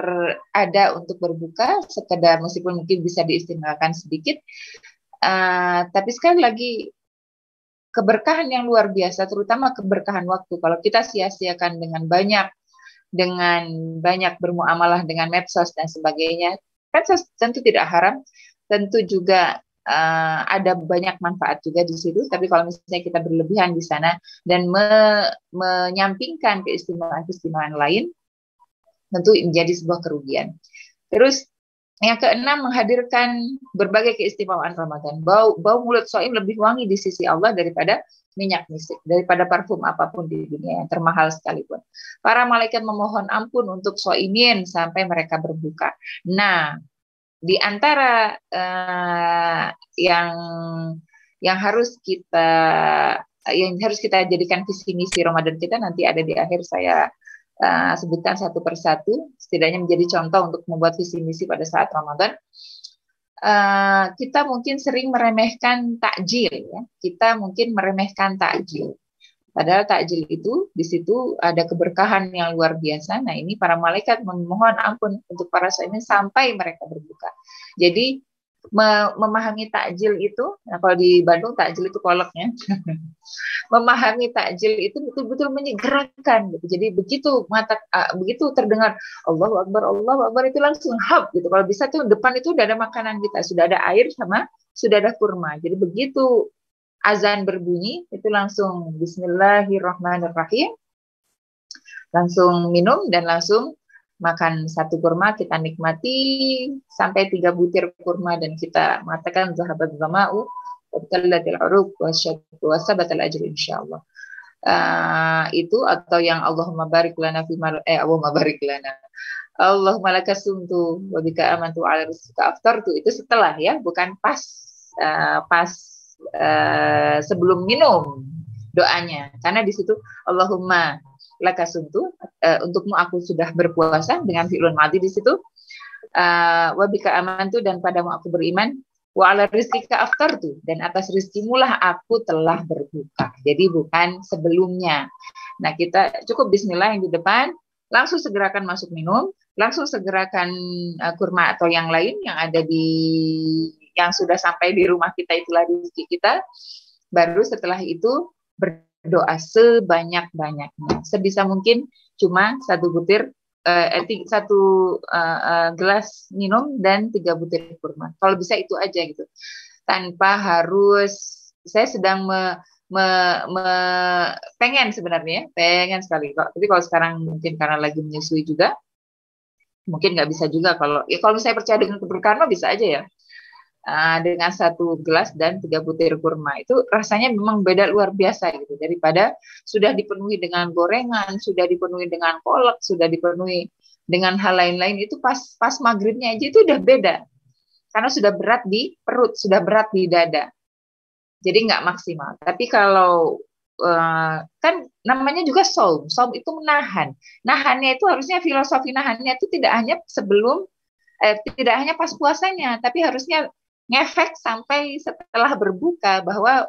ada untuk berbuka, sekedar meskipun mungkin bisa diistimewakan sedikit, tapi sekali lagi keberkahan yang luar biasa, terutama keberkahan waktu. Kalau kita sia-siakan dengan banyak bermuamalah dengan medsos dan sebagainya, kan tentu tidak haram, tentu juga ada banyak manfaat juga di situ. Tapi kalau misalnya kita berlebihan di sana dan menyampingkan keistimewaan lain, tentu menjadi sebuah kerugian. Terus yang keenam, menghadirkan berbagai keistimewaan Ramadan. Bau mulut shaim lebih wangi di sisi Allah daripada minyak misik, daripada parfum apapun di dunia yang termahal sekalipun. Para malaikat memohon ampun untuk shaimin sampai mereka berbuka. Nah, di antara yang harus kita jadikan visi misi Ramadan kita, nanti ada di akhir saya sebutkan satu persatu, setidaknya menjadi contoh untuk membuat visi misi pada saat Ramadan. Kita mungkin sering meremehkan takjil, ya. Kita mungkin meremehkan takjil. Padahal takjil itu di situ ada keberkahan yang luar biasa. Nah, ini para malaikat memohon ampun untuk para shaimin sampai mereka berbuka. Jadi memahami takjil itu, nah kalau di Bandung takjil itu kolaknya, memahami takjil itu betul-betul menyegerakan gitu. Jadi begitu terdengar Allahu Akbar itu langsung hap gitu. Kalau bisa tuh depan itu udah ada makanan kita, sudah ada air sama sudah ada kurma. Jadi begitu azan berbunyi itu langsung Bismillahirrahmanirrahim, langsung minum dan langsung makan satu kurma, kita nikmati sampai 3 butir kurma dan kita mengatakan zahabat zama'u wa tallatil uruq wa sabatal ajr insyaallah. Itu atau yang Allahumma barik lana fi Allahumma barik lana. Allahumma lakasumtu wa bika amantu ala rizqika aftartu, itu setelah ya, bukan pas sebelum minum doanya. Karena di situ Allahumma lakasuntu, untukmu aku sudah berpuasa dengan fi'lun madhi di situ. Wa bika amantu, dan padamu aku beriman. Wa ala rizqika aftartu, dan atas rizkimu lah aku telah berbuka. Jadi bukan sebelumnya. Nah, kita cukup bismillah yang di depan, langsung segerakan masuk minum, langsung segerakan kurma atau yang lain yang ada yang sudah sampai di rumah kita, itulah rezeki kita. Baru setelah itu berdoa sebanyak-banyaknya, sebisa mungkin cuma 1 butir, 1 gelas minum dan 3 butir kurma. Kalau bisa itu aja gitu, tanpa harus. Saya sedang pengen sebenarnya, pengen sekali. Tapi kalau sekarang mungkin karena lagi menyusui juga, mungkin nggak bisa juga. Kalau saya percaya dengan keberkahan bisa aja ya. Dengan 1 gelas dan 3 butir kurma itu rasanya memang beda luar biasa gitu, daripada sudah dipenuhi dengan gorengan, sudah dipenuhi dengan kolak, sudah dipenuhi dengan hal lain-lain. Itu pas maghribnya aja itu udah beda, karena sudah berat di perut, sudah berat di dada, jadi nggak maksimal. Tapi kalau kan namanya juga saum itu nahannya itu harusnya, filosofi nahannya itu tidak hanya tidak hanya pas puasanya, tapi harusnya ngefek sampai setelah berbuka, bahwa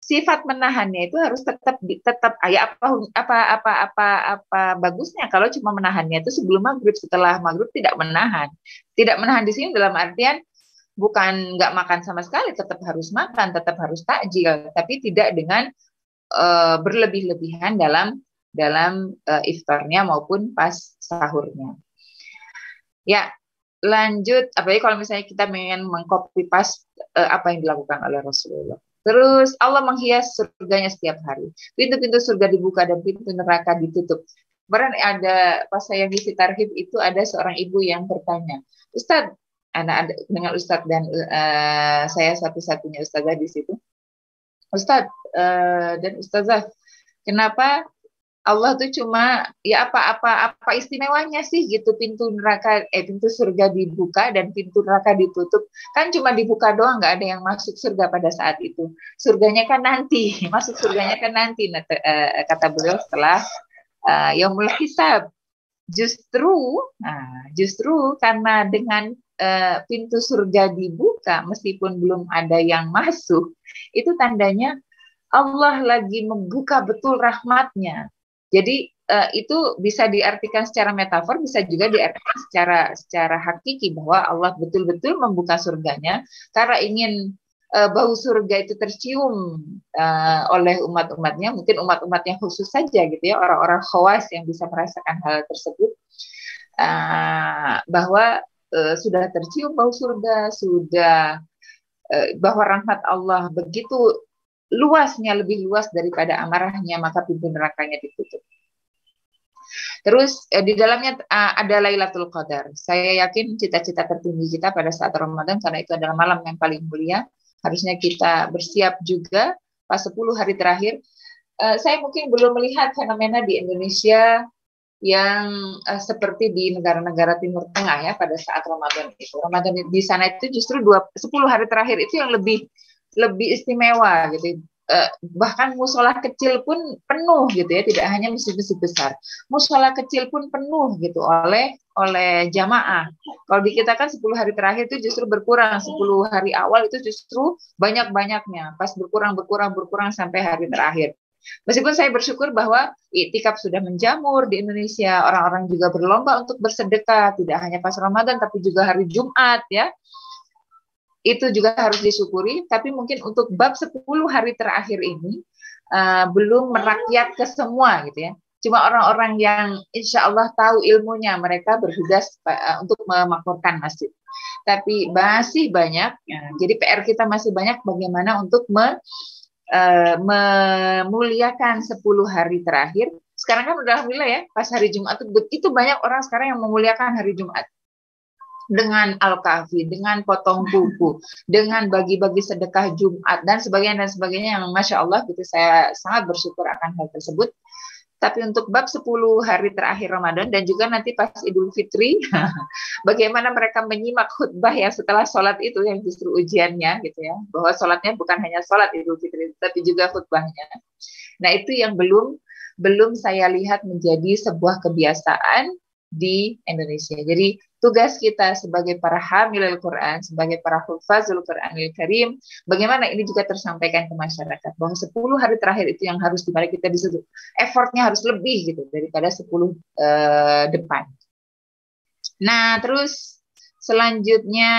sifat menahannya itu harus tetap ya, apa bagusnya kalau cuma menahannya itu sebelum maghrib, setelah maghrib tidak menahan di sini dalam artian bukan nggak makan sama sekali, tetap harus makan, tetap harus takjil, tapi tidak dengan berlebih-lebihan dalam iftarnya maupun pas sahurnya. Ya, lanjut, apalagi kalau misalnya kita ingin mengcopy paste apa yang dilakukan oleh Rasulullah. Terus Allah menghias surganya setiap hari. Pintu-pintu surga dibuka dan pintu neraka ditutup. Kemarin ada pas saya ngisi tarhib itu ada seorang ibu yang bertanya, Ustadz, dengan Ustadz dan saya satu-satunya ustazah di situ. Ustadz dan ustazah, kenapa Allah tuh cuma ya apa istimewanya sih gitu, pintu surga dibuka dan pintu neraka ditutup, kan cuma dibuka doang, nggak ada yang masuk surga pada saat itu, surganya kan nanti, masuk surganya kan nanti. Nah, kata beliau setelah yaumul hisab. Justru karena dengan pintu surga dibuka meskipun belum ada yang masuk, itu tandanya Allah lagi membuka betul rahmatnya. Jadi itu bisa diartikan secara metafor, bisa juga diartikan secara hakiki, bahwa Allah betul-betul membuka surganya karena ingin bau surga itu tercium oleh umat-umatnya, mungkin umat-umatnya khusus saja gitu ya, orang-orang khawas yang bisa merasakan hal tersebut, bahwa sudah tercium bau surga, bahwa rahmat Allah begitu luasnya, lebih luas daripada amarahnya, maka pintu nerakanya ditutup. Terus di dalamnya ada Lailatul Qadar. Saya yakin cita-cita tertinggi kita pada saat Ramadan, karena itu adalah malam yang paling mulia, harusnya kita bersiap juga pas 10 hari terakhir. Saya mungkin belum melihat fenomena di Indonesia yang seperti di negara-negara Timur Tengah ya pada saat Ramadan itu. Ramadan di sana itu justru 10 hari terakhir itu yang lebih istimewa gitu. Bahkan musola kecil pun penuh gitu ya, tidak hanya masjid-masjid besar. Musola kecil pun penuh gitu oleh jamaah. Kalau di kita kan 10 hari terakhir itu justru berkurang, 10 hari awal itu justru banyak-banyaknya, pas berkurang sampai hari terakhir. Meskipun saya bersyukur bahwa iktikaf sudah menjamur di Indonesia, orang-orang juga berlomba untuk bersedekah, tidak hanya pas Ramadan tapi juga hari Jumat ya. Itu juga harus disyukuri, tapi mungkin untuk bab 10 hari terakhir ini belum merakyat ke semua gitu ya. Cuma orang-orang yang insya Allah tahu ilmunya, mereka bertugas untuk memakmurkan masjid. Tapi masih banyak, ya, jadi PR kita masih banyak bagaimana untuk memuliakan 10 hari terakhir. Sekarang kan udah alhamdulillah ya, pas hari Jumat itu banyak orang sekarang yang memuliakan hari Jumat. Dengan Al-Kahfi, dengan potong buku, dengan bagi-bagi sedekah Jumat, dan sebagainya yang Masya Allah, gitu, saya sangat bersyukur akan hal tersebut. Tapi untuk bab 10 hari terakhir Ramadan dan juga nanti pas Idul Fitri, bagaimana mereka menyimak khutbah ya setelah sholat itu yang justru ujiannya gitu ya, bahwa sholatnya bukan hanya sholat Idul Fitri, tapi juga khutbahnya. Nah itu yang belum saya lihat menjadi sebuah kebiasaan di Indonesia. Jadi tugas kita sebagai para hamilul Quran, sebagai para hufazul Quranil Karim, bagaimana ini juga tersampaikan ke masyarakat bahwa 10 hari terakhir itu yang harus dimana kita disitu effortnya harus lebih gitu daripada 10 depan. Nah, terus selanjutnya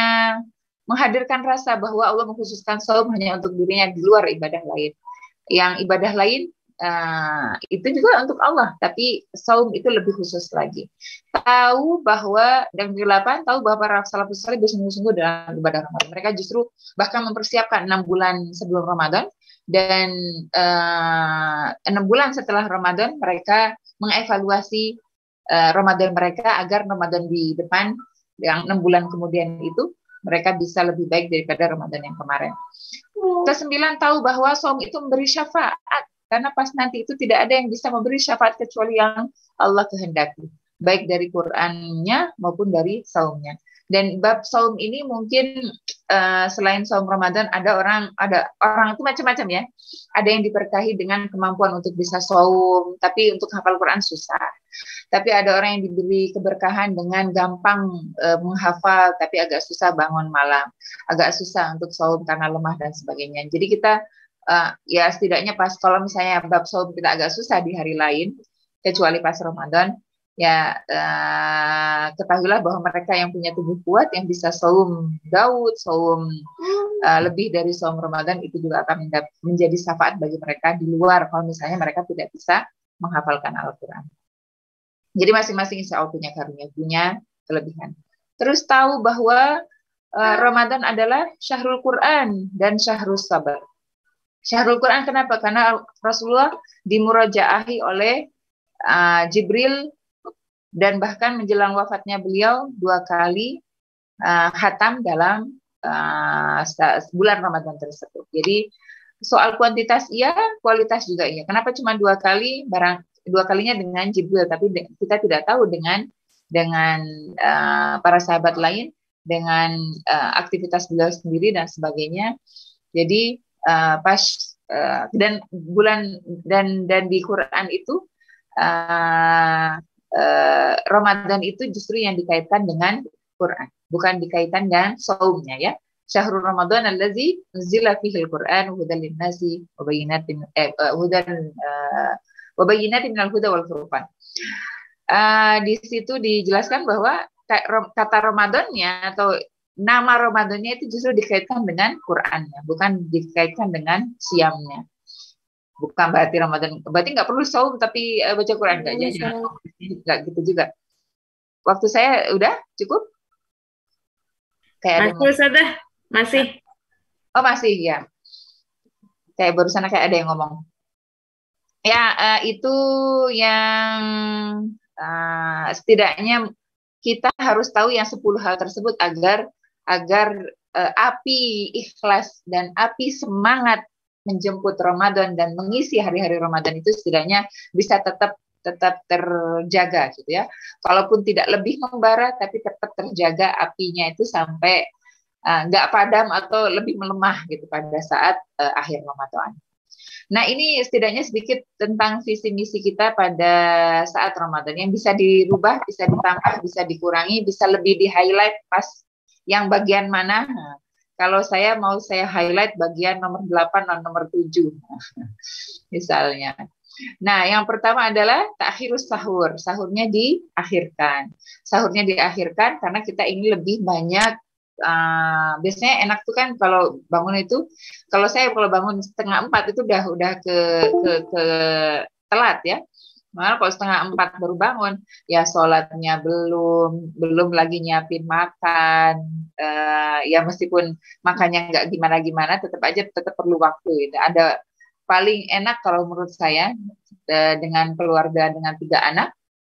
menghadirkan rasa bahwa Allah mengkhususkan saum hanya untuk dirinya di luar ibadah lain. Yang ibadah lain itu juga untuk Allah, tapi saum itu lebih khusus lagi. Tahu bahwa dan ke-8 tahu bahwa para salafus saleh bersungguh-sungguh dalam ibadah Ramadan. Mereka justru bahkan mempersiapkan 6 bulan sebelum Ramadan dan 6 bulan setelah Ramadan mereka mengevaluasi Ramadan mereka agar Ramadan di depan yang 6 bulan kemudian itu mereka bisa lebih baik daripada Ramadan yang kemarin. Ke-9 tahu bahwa saum itu memberi syafaat. Karena pas nanti itu tidak ada yang bisa memberi syafaat kecuali yang Allah kehendaki, baik dari Qur'annya maupun dari saumnya. Dan bab saum ini mungkin selain saum Ramadan ada orang itu macam-macam ya. Ada yang diberkahi dengan kemampuan untuk bisa saum, tapi untuk hafal Quran susah. Tapi ada orang yang diberi keberkahan dengan gampang menghafal, tapi agak susah bangun malam, agak susah untuk saum karena lemah dan sebagainya. Jadi kita ya setidaknya pas kalau misalnya bab saum kita agak susah di hari lain kecuali pas Ramadan ya ketahuilah bahwa mereka yang punya tubuh kuat yang bisa saum Daud, saum lebih dari saum Ramadan itu juga akan menjadi syafaat bagi mereka di luar kalau misalnya mereka tidak bisa menghafalkan Al-Quran. Jadi masing-masing insya Allah punya karunia, punya kelebihan. Terus tahu bahwa Ramadan adalah syahrul Quran dan syahrul sabar. Syahrul Quran kenapa? Karena Rasulullah dimurajaahi oleh Jibril dan bahkan menjelang wafatnya beliau 2 kali khatam dalam bulan Ramadan tersebut. Jadi soal kuantitas iya, kualitas juga iya. Kenapa cuma 2 kali? 2 kalinya dengan Jibril, tapi kita tidak tahu dengan para sahabat lain, dengan aktivitas beliau sendiri dan sebagainya. Jadi dan di Quran itu Ramadan itu justru yang dikaitkan dengan Quran, bukan dikaitkan dengan saumnya ya. Syahrul Ramadan allazi unzila fihil Quran hudan linnasi wa bayyinatin minal huda wal furqan. Di situ dijelaskan bahwa kata Ramadannya atau nama Ramadannya itu justru dikaitkan dengan Qurannya, bukan dikaitkan dengan siamnya. Bukan berarti Ramadan, berarti nggak perlu saum tapi baca Quran nggak gitu juga. Waktu saya udah cukup? Kayak masih. Oh masih ya. Kayak barusan kayak ada yang ngomong. Ya itu yang setidaknya kita harus tahu yang 10 hal tersebut agar api ikhlas dan api semangat menjemput Ramadan dan mengisi hari-hari Ramadan itu setidaknya bisa tetap terjaga gitu ya. Kalaupun tidak lebih membara tapi tetap terjaga apinya itu sampai nggak padam atau lebih melemah gitu pada saat akhir Ramadan. Nah ini setidaknya sedikit tentang visi misi kita pada saat Ramadan yang bisa dirubah, bisa ditambah, bisa dikurangi, bisa lebih di highlight pas yang bagian mana. Kalau saya mau saya highlight bagian nomor 8 dan nomor 7 misalnya. Nah, yang pertama adalah takhirus sahur. Sahurnya diakhirkan. Sahurnya diakhirkan karena kita ingin lebih banyak. Biasanya enak tuh kan kalau bangun itu, kalau bangun 3:30 itu udah ke telat ya. Malah kalau 3:30 baru bangun, ya sholatnya belum lagi nyiapin makan. Ya meskipun makannya nggak gimana-gimana, tetap perlu waktu. Gitu. Ada paling enak kalau menurut saya dengan keluarga dengan 3 anak,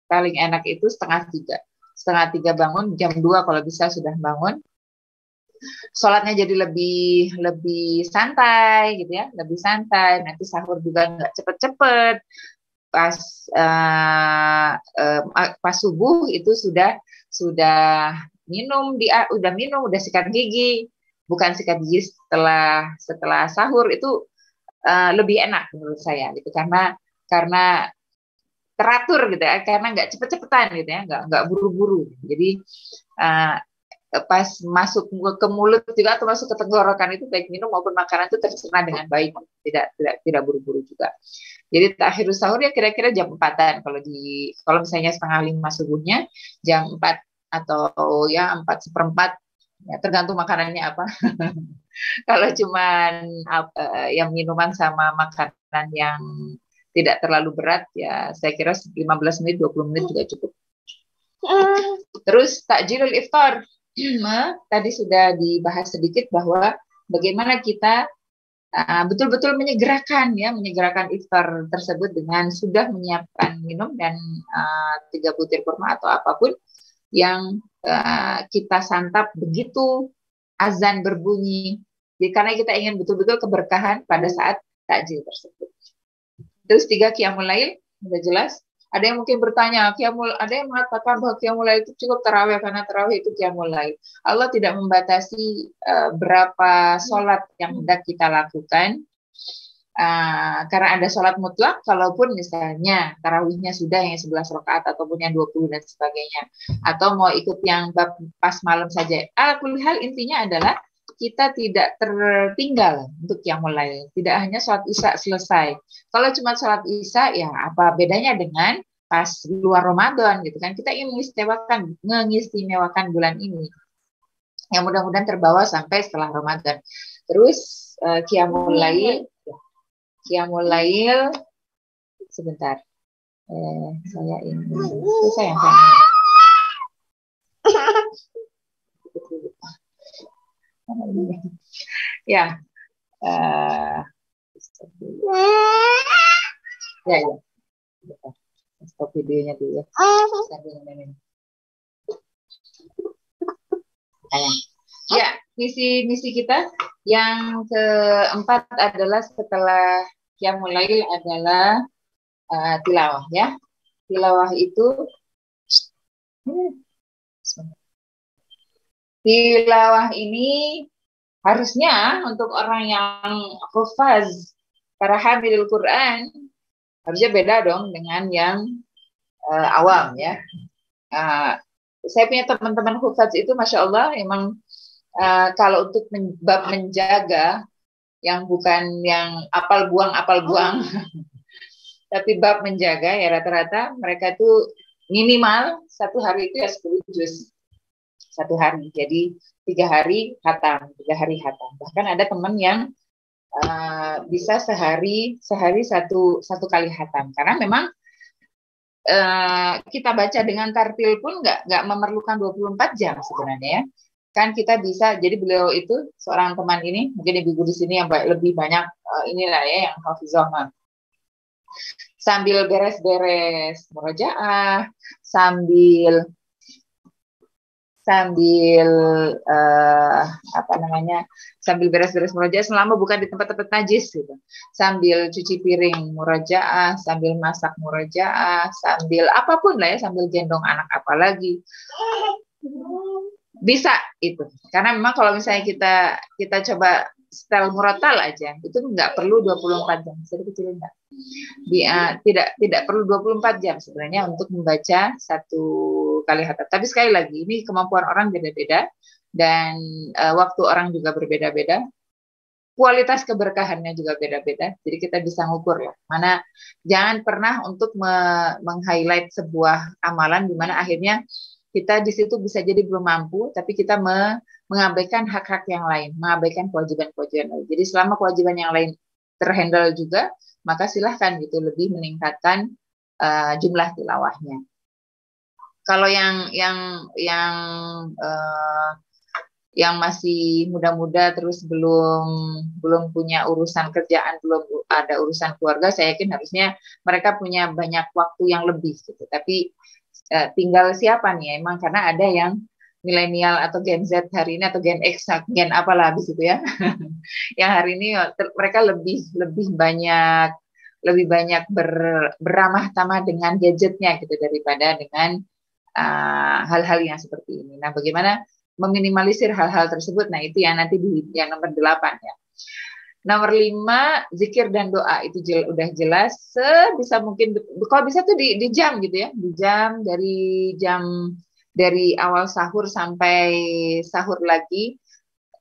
paling enak itu 2:30. 2:30 bangun, jam 2 kalau bisa sudah bangun. Sholatnya jadi lebih santai gitu ya, lebih santai. Nanti sahur juga nggak cepet-cepet. Pas subuh itu sudah minum, udah sikat gigi. Bukan sikat gigi setelah sahur itu lebih enak menurut saya gitu, karena teratur gitu ya, karena nggak cepet-cepetan gitu ya, nggak buru-buru. Jadi pas masuk ke mulut juga atau masuk ke tenggorokan itu baik minum maupun makanan itu tercerna dengan baik, tidak buru-buru juga. Jadi takhirus sahur ya kira-kira jam 4-an kalau misalnya 4:30 subuhnya, jam 4 atau ya 4:15 ya, tergantung makanannya apa. Kalau cuman yang minuman sama makanan yang tidak terlalu berat ya saya kira 15 menit 20 menit juga cukup. Terus takjilul iftar. Tadi sudah dibahas sedikit bahwa bagaimana kita betul-betul menyegerakan iftar tersebut dengan sudah menyiapkan minum dan 3 butir kurma atau apapun yang kita santap begitu azan berbunyi. Jadi, karena kita ingin betul-betul keberkahan pada saat takjil tersebut. Terus 3 qiyamul lail, sudah jelas. Ada yang mungkin bertanya, ada yang mengatakan bahwa qiyamul lail itu cukup tarawih karena tarawih itu qiyamul lail. Allah tidak membatasi berapa sholat yang hendak kita lakukan. Karena ada sholat mutlak, kalaupun misalnya tarawihnya sudah yang 11 rakaat ataupun yang 20 dan sebagainya. Atau mau ikut yang pas malam saja. Hal intinya adalah kita tidak tertinggal untuk qiyamul lail. Tidak hanya sholat isya selesai. Kalau cuma sholat isya, ya apa bedanya dengan pas luar Ramadan gitu kan? Kita ingin mengistimewakan bulan ini. Yang mudah-mudahan terbawa sampai setelah Ramadan. Terus qiyamul lail sebentar. Saya ini sayang. Ya, ya. Stop videonya dulu ya. Ya, misi kita yang keempat adalah setelah qiyamul lail adalah tilawah ya. Tilawah itu tilawah ini harusnya untuk orang yang hufaz, para hamilul Quran, harusnya beda dong dengan yang awam ya. Saya punya teman-teman hufaz itu Masya Allah emang kalau untuk bab menjaga yang bukan yang apal buang tapi bab menjaga ya rata-rata mereka itu minimal 1 hari itu ya 10 juz 1 hari, jadi 3 hari khatam. Bahkan ada teman yang bisa sehari satu kali khatam, karena memang kita baca dengan tartil pun nggak memerlukan 24 jam sebenarnya ya. Kan kita bisa, jadi beliau itu seorang teman ini, mungkin ibu di sini yang lebih banyak inilah ya yang hafizah, sambil beres-beres murojaah, sambil sambil beres-beres murojaah selama bukan di tempat-tempat najis gitu. Sambil cuci piring murojaah, sambil masak murojaah, sambil apapun lah ya, sambil gendong anak apalagi. Bisa itu. Karena memang kalau misalnya kita coba setel murotal aja, itu nggak perlu 24 jam. Bisa dikecilin nggak? Tidak perlu 24 jam sebenarnya untuk membaca 1 kali khatam. Tapi sekali lagi, ini kemampuan orang beda-beda. dan waktu orang juga berbeda-beda, kualitas keberkahannya juga beda-beda. Jadi kita bisa ngukur ya. Mana jangan pernah untuk meng-highlight sebuah amalan di mana akhirnya kita di situ bisa jadi belum mampu, tapi kita mengabaikan hak-hak yang lain, mengabaikan kewajiban-kewajiban lain. Jadi selama kewajiban yang lain terhandle juga, maka silahkan gitu lebih meningkatkan jumlah tilawahnya. Kalau yang masih muda-muda terus belum punya urusan kerjaan, belum ada urusan keluarga, saya yakin harusnya mereka punya banyak waktu yang lebih gitu. Tapi tinggal siapa nih emang, karena ada yang milenial atau Gen Z hari ini atau Gen X, Gen apalah habis itu ya. Yang hari ini mereka lebih banyak beramah tamah dengan gadgetnya gitu daripada dengan hal-hal yang seperti ini. Nah, bagaimana meminimalisir hal-hal tersebut? Nah, itu yang nanti di yang nomor 8 ya. Nomor 5, zikir dan doa itu udah jelas. Sebisa mungkin, kalau bisa tuh di jam gitu ya, di jam dari awal sahur sampai sahur lagi,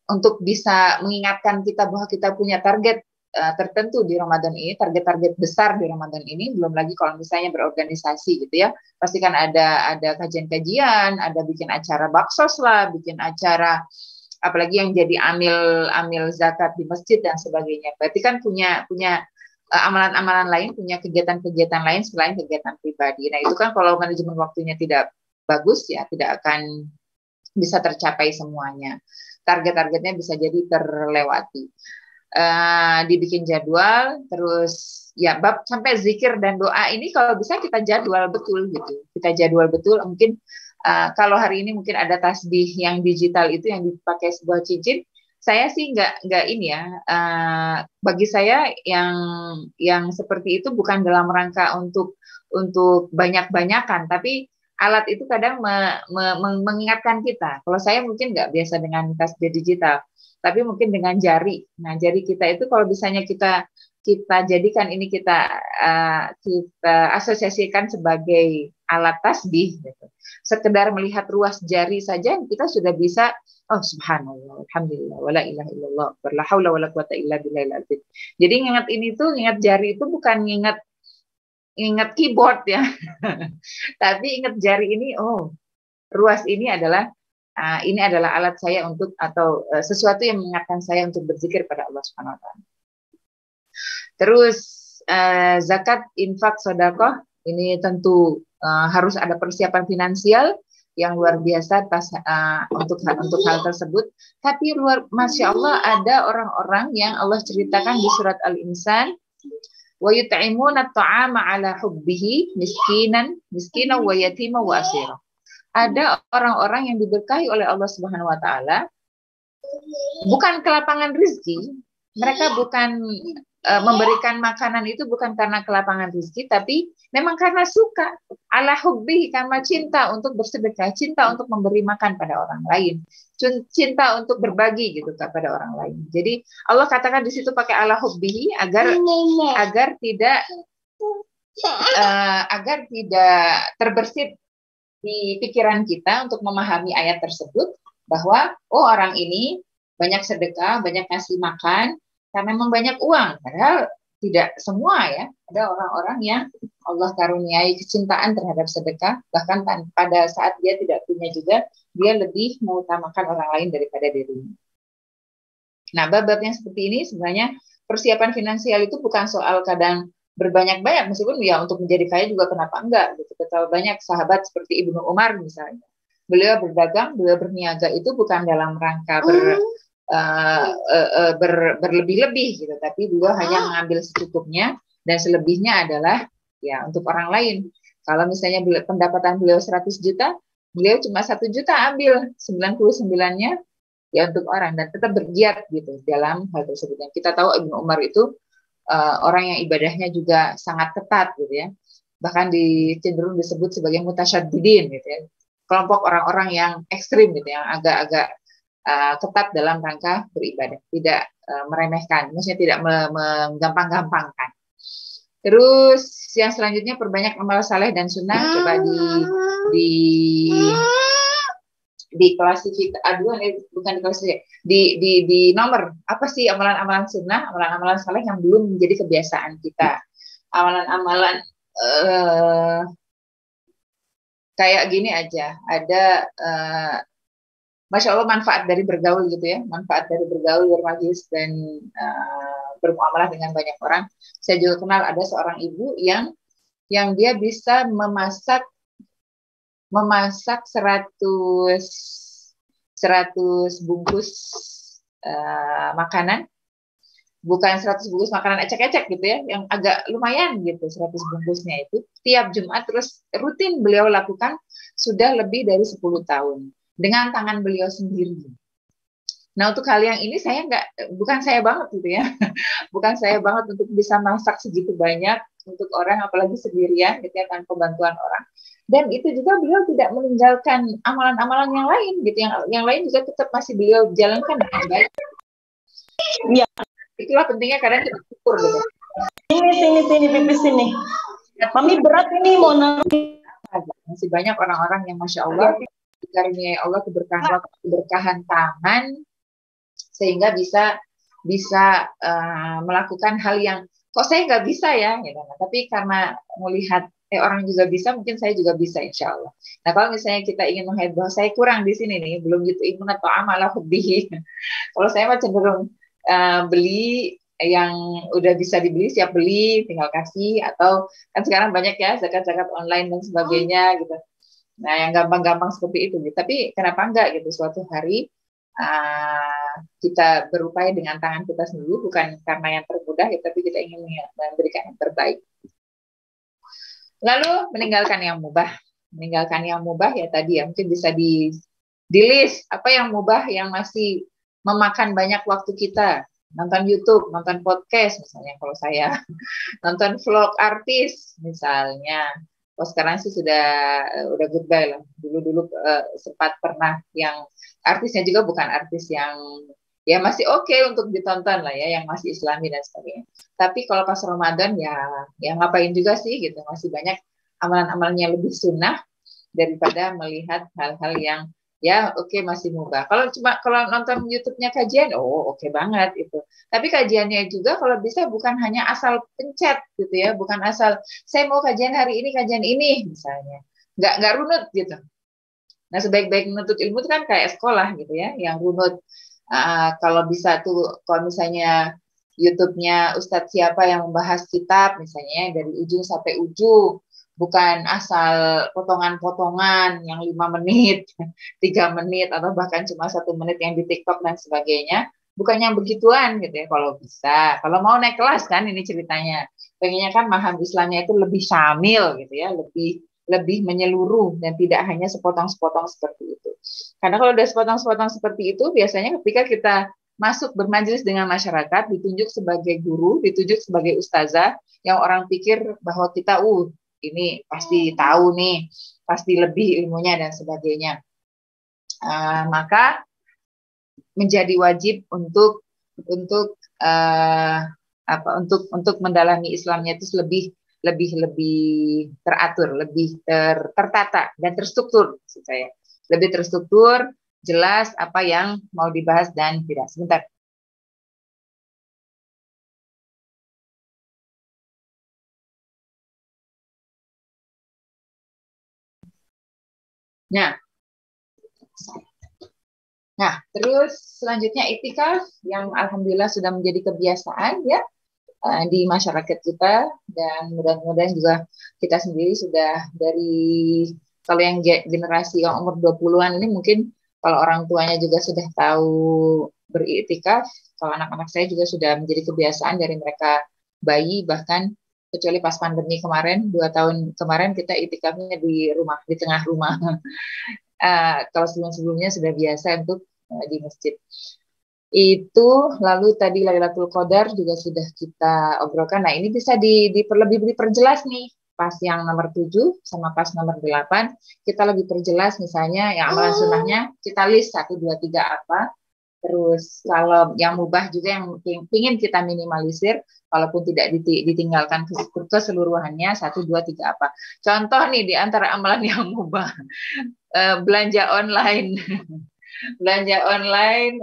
untuk bisa mengingatkan kita bahwa kita punya target tertentu di Ramadan ini, target-target besar di Ramadan ini. Belum lagi kalau misalnya berorganisasi gitu ya, pasti kan ada kajian-kajian, ada bikin acara baksos lah, bikin acara apalagi yang jadi amil zakat di masjid dan sebagainya. Berarti kan punya amalan-amalan lain, punya kegiatan-kegiatan lain selain kegiatan pribadi. Nah, itu kan kalau manajemen waktunya tidak bagus ya, tidak akan bisa tercapai semuanya. Target-targetnya bisa jadi terlewati. Dibikin jadwal, terus ya bab sampai zikir dan doa ini kalau bisa kita jadwal betul gitu. Kita jadwal betul. Mungkin kalau hari ini mungkin ada tasbih yang digital itu yang dipakai sebuah cincin. Saya sih nggak ini ya. Bagi saya yang seperti itu bukan dalam rangka untuk banyak-banyakan, tapi alat itu kadang mengingatkan kita. Kalau saya mungkin nggak biasa dengan tasbih digital, tapi mungkin dengan jari. Nah, jari kita itu kalau misalnya kita jadikan ini kita asosiasikan sebagai alat tasbih gitu. Sekedar melihat ruas jari saja kita sudah bisa, oh subhanallah, alhamdulillah, wala ilaha illallah, wala haula wala quwata illa billahil azim. Jadi ingat ini tuh, ingat jari itu bukan ingat keyboard ya. Tapi ingat jari ini, oh ruas ini adalah alat saya untuk, atau sesuatu yang mengingatkan saya untuk berzikir pada Allah Subhanahu wa taala. Terus zakat, infak, sedekah ini tentu harus ada persiapan finansial yang luar biasa untuk hal tersebut. Tapi Masya Allah, ada orang-orang yang Allah ceritakan di surat Al-Insan, wa yut'imuna at-ta'ama 'ala hubbihi miskinan wa yatima wa asira. Ada orang-orang yang diberkahi oleh Allah Subhanahu wa taala bukan kelapangan rezeki. Mereka bukan memberikan makanan itu bukan karena kelapangan rezeki, tapi memang karena suka, ala hubbi, karena cinta untuk bersedekah, cinta untuk memberi makan pada orang lain, cinta untuk berbagi gitu kepada orang lain. Jadi Allah katakan di situ pakai ala hubbi agar tidak terbersit di pikiran kita untuk memahami ayat tersebut bahwa oh orang ini banyak sedekah, banyak ngasih makan karena memang banyak uang. Padahal tidak semua ya. Ada orang-orang yang Allah karuniai kecintaan terhadap sedekah, bahkan pada saat dia tidak punya juga, dia lebih mengutamakan orang lain daripada dirinya. Nah, bab-bab yang seperti ini sebenarnya persiapan finansial itu bukan soal kadang berbanyak-banyak, meskipun ya untuk menjadi kaya juga kenapa enggak gitu. Betapa banyak sahabat seperti Ibnu Umar misalnya. Beliau berdagang, beliau berniaga itu bukan dalam rangka berlebih-lebih gitu, tapi beliau hanya mengambil secukupnya dan selebihnya adalah ya untuk orang lain. Kalau misalnya pendapatan beliau 100 juta, beliau cuma 1 juta ambil, 99-nya ya untuk orang, dan tetap bergiat gitu dalam hal tersebut. Dan kita tahu Ibnu Umar itu orang yang ibadahnya juga sangat ketat gitu ya. Bahkan cenderung disebut sebagai mutasyaddidin gitu ya. Kelompok orang-orang yang ekstrim gitu, yang agak-agak ketat dalam rangka beribadah, tidak meremehkan, maksudnya tidak menggampang-gampangkan. Terus yang selanjutnya perbanyak amal saleh dan sunnah. Coba di klasifikasi, bukan di klasifikasi, di nomor apa sih amalan-amalan sunnah, amalan-amalan saleh yang belum menjadi kebiasaan kita, amalan-amalan kayak gini aja, ada Masya Allah manfaat dari bergaul gitu ya, manfaat dari bergaul, bermajlis dan bermuamalah dengan banyak orang. Saya juga kenal ada seorang ibu yang dia bisa memasak 100 bungkus makanan, bukan 100 bungkus makanan ecek-ecek gitu ya, yang agak lumayan gitu, 100 bungkusnya itu tiap Jumat, terus rutin beliau lakukan sudah lebih dari 10 tahun dengan tangan beliau sendiri. Nah, untuk hal yang ini bukan saya banget gitu ya, bukan saya banget untuk bisa masak segitu banyak untuk orang, apalagi sendirian gitu ya, tanpa bantuan orang. Dan itu juga beliau tidak meninggalkan amalan-amalan yang lain gitu, yang lain juga tetap masih beliau jalankan dengan baik. Iya. Itulah pentingnya kadang kita syukur gitu. Sini pipis sini. Mami berat ini mau naruh. Masih banyak orang-orang yang Masya Allah dikaruniai Allah keberkahan tangan sehingga bisa melakukan hal yang kok saya nggak bisa ya gitu. Tapi karena melihat orang juga bisa, mungkin saya juga bisa insya Allah. Nah, kalau misalnya kita ingin melihat bahwa saya kurang di sini nih, belum gitu imun atau amalah hobi. Kalau saya mah cenderung beli yang udah bisa dibeli, siap beli, tinggal kasih, atau kan sekarang banyak ya zakat-zakat online dan sebagainya gitu. Nah, yang gampang-gampang seperti itu. Tapi kenapa enggak gitu, suatu hari kita berupaya dengan tangan kita sendiri, bukan karena yang termudah ya, tapi kita ingin memberikan yang terbaik. Lalu meninggalkan yang mubah ya tadi ya, mungkin bisa di list apa yang mubah yang masih memakan banyak waktu kita. Nonton YouTube, nonton podcast misalnya kalau saya, nonton vlog artis misalnya. Kalau sekarang sih sudah goodbye lah. Dulu sempat pernah yang artisnya juga bukan artis yang ya masih oke untuk ditonton lah ya, yang masih Islami dan sebagainya. Tapi kalau pas Ramadan ya ngapain juga sih gitu, masih banyak amalan-amalnya lebih sunnah daripada melihat hal-hal yang ya oke, masih mubah. Kalau nonton YouTube-nya kajian, oke banget itu. Tapi kajiannya juga kalau bisa bukan hanya asal pencet gitu ya, bukan asal saya mau kajian hari ini, kajian ini misalnya. Nggak runut gitu. Nah, sebaik-baik menuntut ilmu itu kan kayak sekolah gitu ya, yang runut. Kalau bisa tuh, kalau misalnya YouTube-nya Ustadz siapa yang membahas kitab misalnya dari ujung sampai ujung, bukan asal potongan-potongan yang 5 menit, 3 menit, atau bahkan cuma 1 menit yang di TikTok dan sebagainya. Bukan yang begituan gitu ya, kalau bisa. Kalau mau naik kelas kan ini ceritanya. Pengennya kan paham Islamnya itu lebih syamil gitu ya, lebih menyeluruh dan tidak hanya sepotong-sepotong seperti itu. Karena kalau udah sepotong-sepotong seperti itu, biasanya ketika kita masuk bermajelis dengan masyarakat, ditunjuk sebagai guru, ditunjuk sebagai ustazah, yang orang pikir bahwa kita, ini pasti tahu nih, pasti lebih ilmunya dan sebagainya. Maka menjadi wajib untuk mendalami Islamnya itu lebih teratur, lebih tertata dan terstruktur, maksud saya. Lebih terstruktur, jelas apa yang mau dibahas dan tidak. Sebentar. Nah, terus selanjutnya iktikaf yang alhamdulillah sudah menjadi kebiasaan ya di masyarakat kita, dan mudah-mudahan juga kita sendiri sudah dari, kalau yang generasi yang umur 20-an ini mungkin kalau orang tuanya juga sudah tahu beriktikaf, kalau anak-anak saya juga sudah menjadi kebiasaan dari mereka bayi, bahkan kecuali pas pandemi kemarin, 2 tahun kemarin kita iktikafnya di rumah, di tengah rumah. Kalau sebelum-sebelumnya sudah biasa untuk di masjid. Itu lalu tadi Lailatul Qadar juga sudah kita obrolkan. Nah, ini bisa lebih diperjelas nih. Pas yang nomor 7 sama pas nomor 8, kita lebih perjelas misalnya yang amalan sunnahnya kita list 1, 2, 3 apa. Terus kalau yang mubah juga yang ingin kita minimalisir, walaupun tidak ditinggalkan keseluruhannya, 1, 2, 3 apa. Contoh nih di antara amalan yang mubah, belanja online, belanja online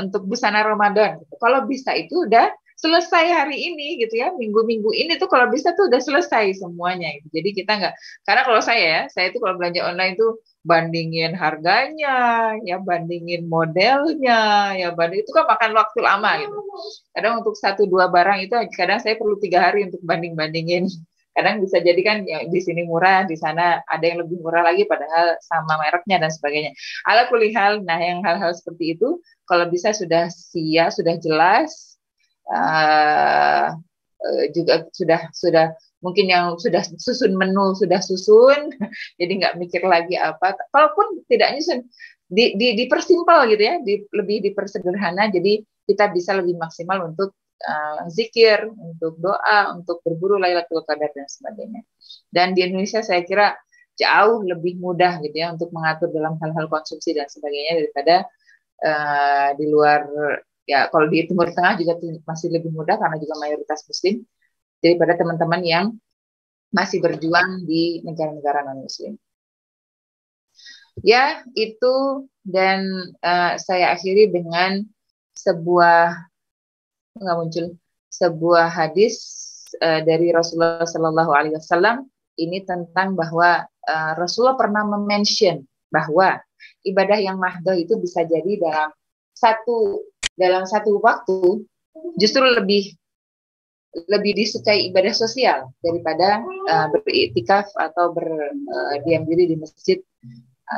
untuk busana Ramadan. Kalau bisa itu udah selesai hari ini gitu ya, minggu-minggu ini tuh kalau bisa tuh udah selesai semuanya gitu. Jadi kita nggak, karena kalau saya tuh kalau belanja online tuh bandingin harganya, ya bandingin modelnya, ya banding itu kan makan waktu lama gitu. Kadang untuk 1, 2 barang itu kadang saya perlu 3 hari untuk banding-bandingin. Kadang bisa jadi kan ya, di sini murah, di sana ada yang lebih murah lagi padahal sama mereknya dan sebagainya. Ala kulihal, nah yang hal-hal seperti itu kalau bisa sudah sudah jelas, juga sudah mungkin yang sudah susun menu sudah susun, jadi nggak mikir lagi apa. Kalaupun tidak nyusun, dipersimpel gitu ya, lebih dipersederhana, jadi kita bisa lebih maksimal untuk zikir, untuk doa, untuk berburu Lailatul Qadar dan sebagainya. Dan di Indonesia saya kira jauh lebih mudah gitu ya untuk mengatur dalam hal-hal konsumsi dan sebagainya daripada di luar. Ya, kalau di Timur Tengah juga masih lebih mudah karena juga mayoritas Muslim daripada teman-teman yang masih berjuang di negara-negara non-Muslim. Ya, itu, dan saya akhiri dengan sebuah hadis dari Rasulullah Shallallahu Alaihi Wasallam ini tentang bahwa Rasulullah pernah mention bahwa ibadah yang mahdoh itu bisa jadi dalam satu waktu justru lebih disukai ibadah sosial daripada beriktikaf atau berdiam diri di masjid,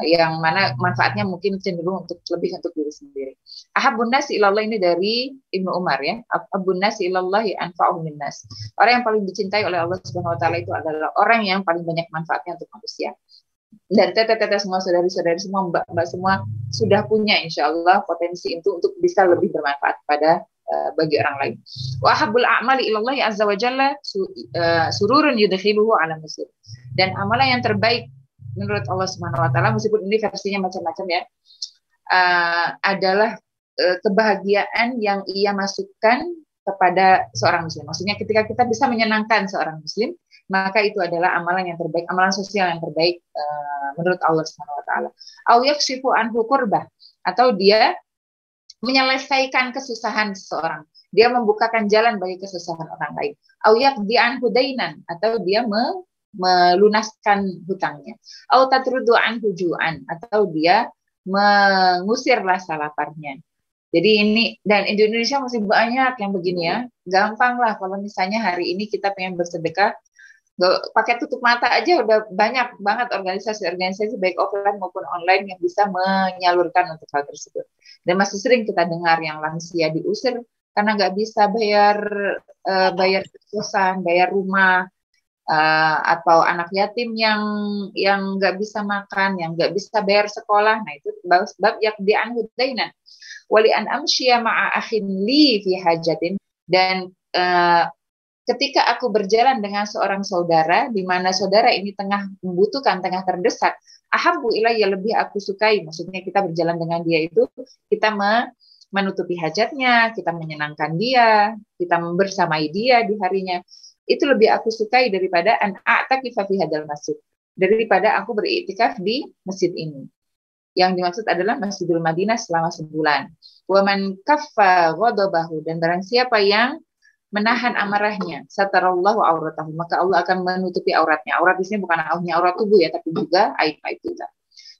yang mana manfaatnya mungkin cenderung lebih untuk diri sendiri. Ahabbun nasi ilallah ini dari Ibnu Umar ya. Ahabbun nasi ilallahi anfa'uhum minnas. Orang yang paling dicintai oleh Allah Subhanahu wa taala itu adalah orang yang paling banyak manfaatnya untuk manusia. Dan teteh-teteh semua, saudari-saudari semua, mbak-mbak semua sudah punya insya Allah potensi itu untuk bisa lebih bermanfaat pada bagi orang lain. Wa habbul a'mali ilallahi azza wa jalla sururun yudkhiluhu ala muslim. Dan amalan yang terbaik menurut Allah Subhanahu wa taala, meskipun ini versinya macam-macam ya, adalah kebahagiaan yang ia masukkan kepada seorang muslim. Maksudnya ketika kita bisa menyenangkan seorang muslim, maka itu adalah amalan yang terbaik, amalan sosial yang terbaik menurut Allah Subhanahu wa taala. Au yakshifu anhu kurbah, atau dia menyelesaikan kesusahan seseorang. Dia membukakan jalan bagi kesusahan orang lain. Au yaqdi anhu dainan, atau dia melunaskan hutangnya. Au tatrudu anhu ju'an, atau dia mengusir rasa laparnya. Jadi ini, dan Indonesia masih banyak yang begini ya. Gampang lah kalau misalnya hari ini kita pengen bersedekah, pakai tutup mata aja udah banyak banget organisasi-organisasi baik offline maupun online yang bisa menyalurkan untuk hal tersebut. Dan masih sering kita dengar yang lansia diusir karena nggak bisa bayar kosan, bayar rumah, atau anak yatim yang nggak bisa makan, yang nggak bisa bayar sekolah. Nah itu bab yaqdi anhu dainan wali an amshiya ma'a akhin li fi hajatin. Dan ketika aku berjalan dengan seorang saudara, di mana saudara ini tengah membutuhkan, tengah terdesak, ahabbu ilayya, lebih aku sukai, maksudnya kita berjalan dengan dia itu, kita menutupi hajatnya, kita menyenangkan dia, kita membersamai dia di harinya, itu lebih aku sukai daripada an a'takifa fi hadzal masjid, daripada aku beriktikaf di masjid ini. Yang dimaksud adalah Masjidul Madinah selama sebulan. Wa man kaffa ghadabahu, dan barang siapa yang menahan amarahnya, satarallahu auratahu, maka Allah akan menutupi auratnya. Aurat di sini bukan hanya aurat tubuh ya, tapi juga aib-aib kita.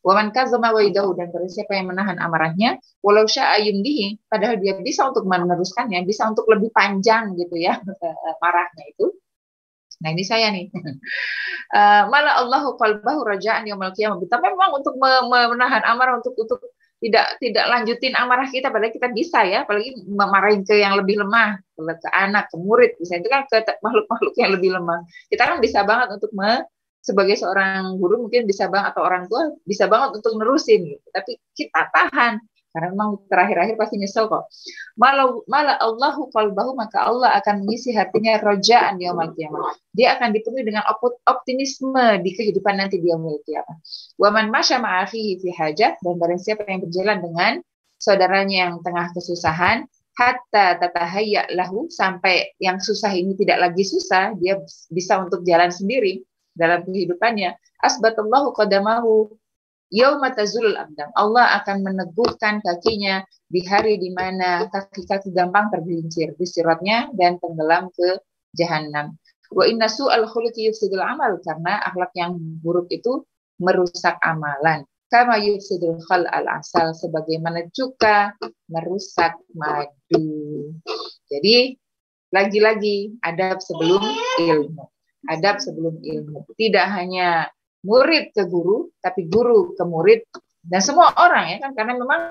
Wa man kazama waidahu, dan barang siapa yang menahan amarahnya, walau syaa yumdihi, padahal dia bisa untuk meneruskannya, bisa untuk lebih panjang gitu ya marahnya itu. Nah ini saya nih. Malah Allahu qalbahu raja'an yaumil qiyamah. Tapi memang untuk menahan amarah, untuk tidak lanjutin amarah kita, padahal kita bisa ya, apalagi memarahin ke yang lebih lemah, ke anak, ke murid, misalnya itu kan ke makhluk-makhluk yang lebih lemah. Kita kan bisa banget untuk sebagai seorang guru mungkin bisa banget, atau orang tua bisa banget untuk nerusin gitu. Tapi kita tahan, Karena memang terakhir-akhir pasti nyesel kok. Mala Allahu qalbahu, maka Allah akan mengisi hatinya rojaan yaumil qiyamah. Dia akan dipenuhi dengan optimisme di kehidupan nanti di yaumil qiyamah. Wa man masya ma'akhihi fi hajah, dan barang siapa yang berjalan dengan saudaranya yang tengah kesusahan, hatta tatahayya lahu, sampai yang susah ini tidak lagi susah, dia bisa untuk jalan sendiri dalam kehidupannya. Asbatallahu qadamahu yauma tazulul aqdam. Allah akan meneguhkan kakinya di hari di mana kaki-kaki gampang tergelincir di siratnya dan tenggelam ke jahanam. Wa inna su'al khuluqi yufsidul amal, karena akhlak yang buruk itu merusak amalan. Kama yufsidul khal al asal, sebagaimana cuka merusak madu. Jadi lagi-lagi adab sebelum ilmu. Adab sebelum ilmu. Tidak hanya murid ke guru, tapi guru ke murid, dan semua orang ya kan, karena memang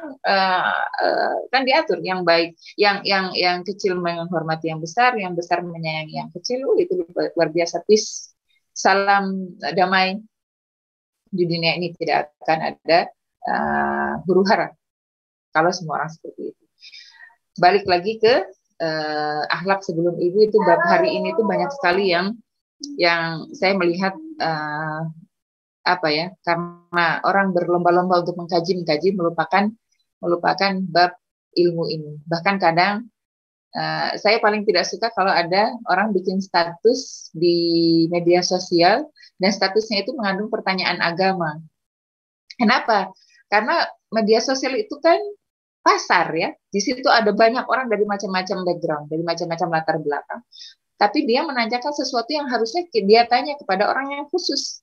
kan diatur yang baik, yang kecil menghormati yang besar menyayangi yang kecil. Itu luar biasa. Peace, salam damai di dunia ini, tidak akan ada huru hara kalau semua orang seperti itu. Balik lagi ke akhlak sebelum ibu, itu bab hari ini tuh banyak sekali yang saya melihat karena orang berlomba-lomba untuk mengkaji melupakan bab ilmu ini. Bahkan kadang saya paling tidak suka kalau ada orang bikin status di media sosial dan statusnya itu mengandung pertanyaan agama. Kenapa? Karena media sosial itu kan pasar ya. Di situ ada banyak orang dari macam-macam background, dari macam-macam latar belakang. Tapi dia menanyakan sesuatu yang harusnya dia tanya kepada orang yang khusus.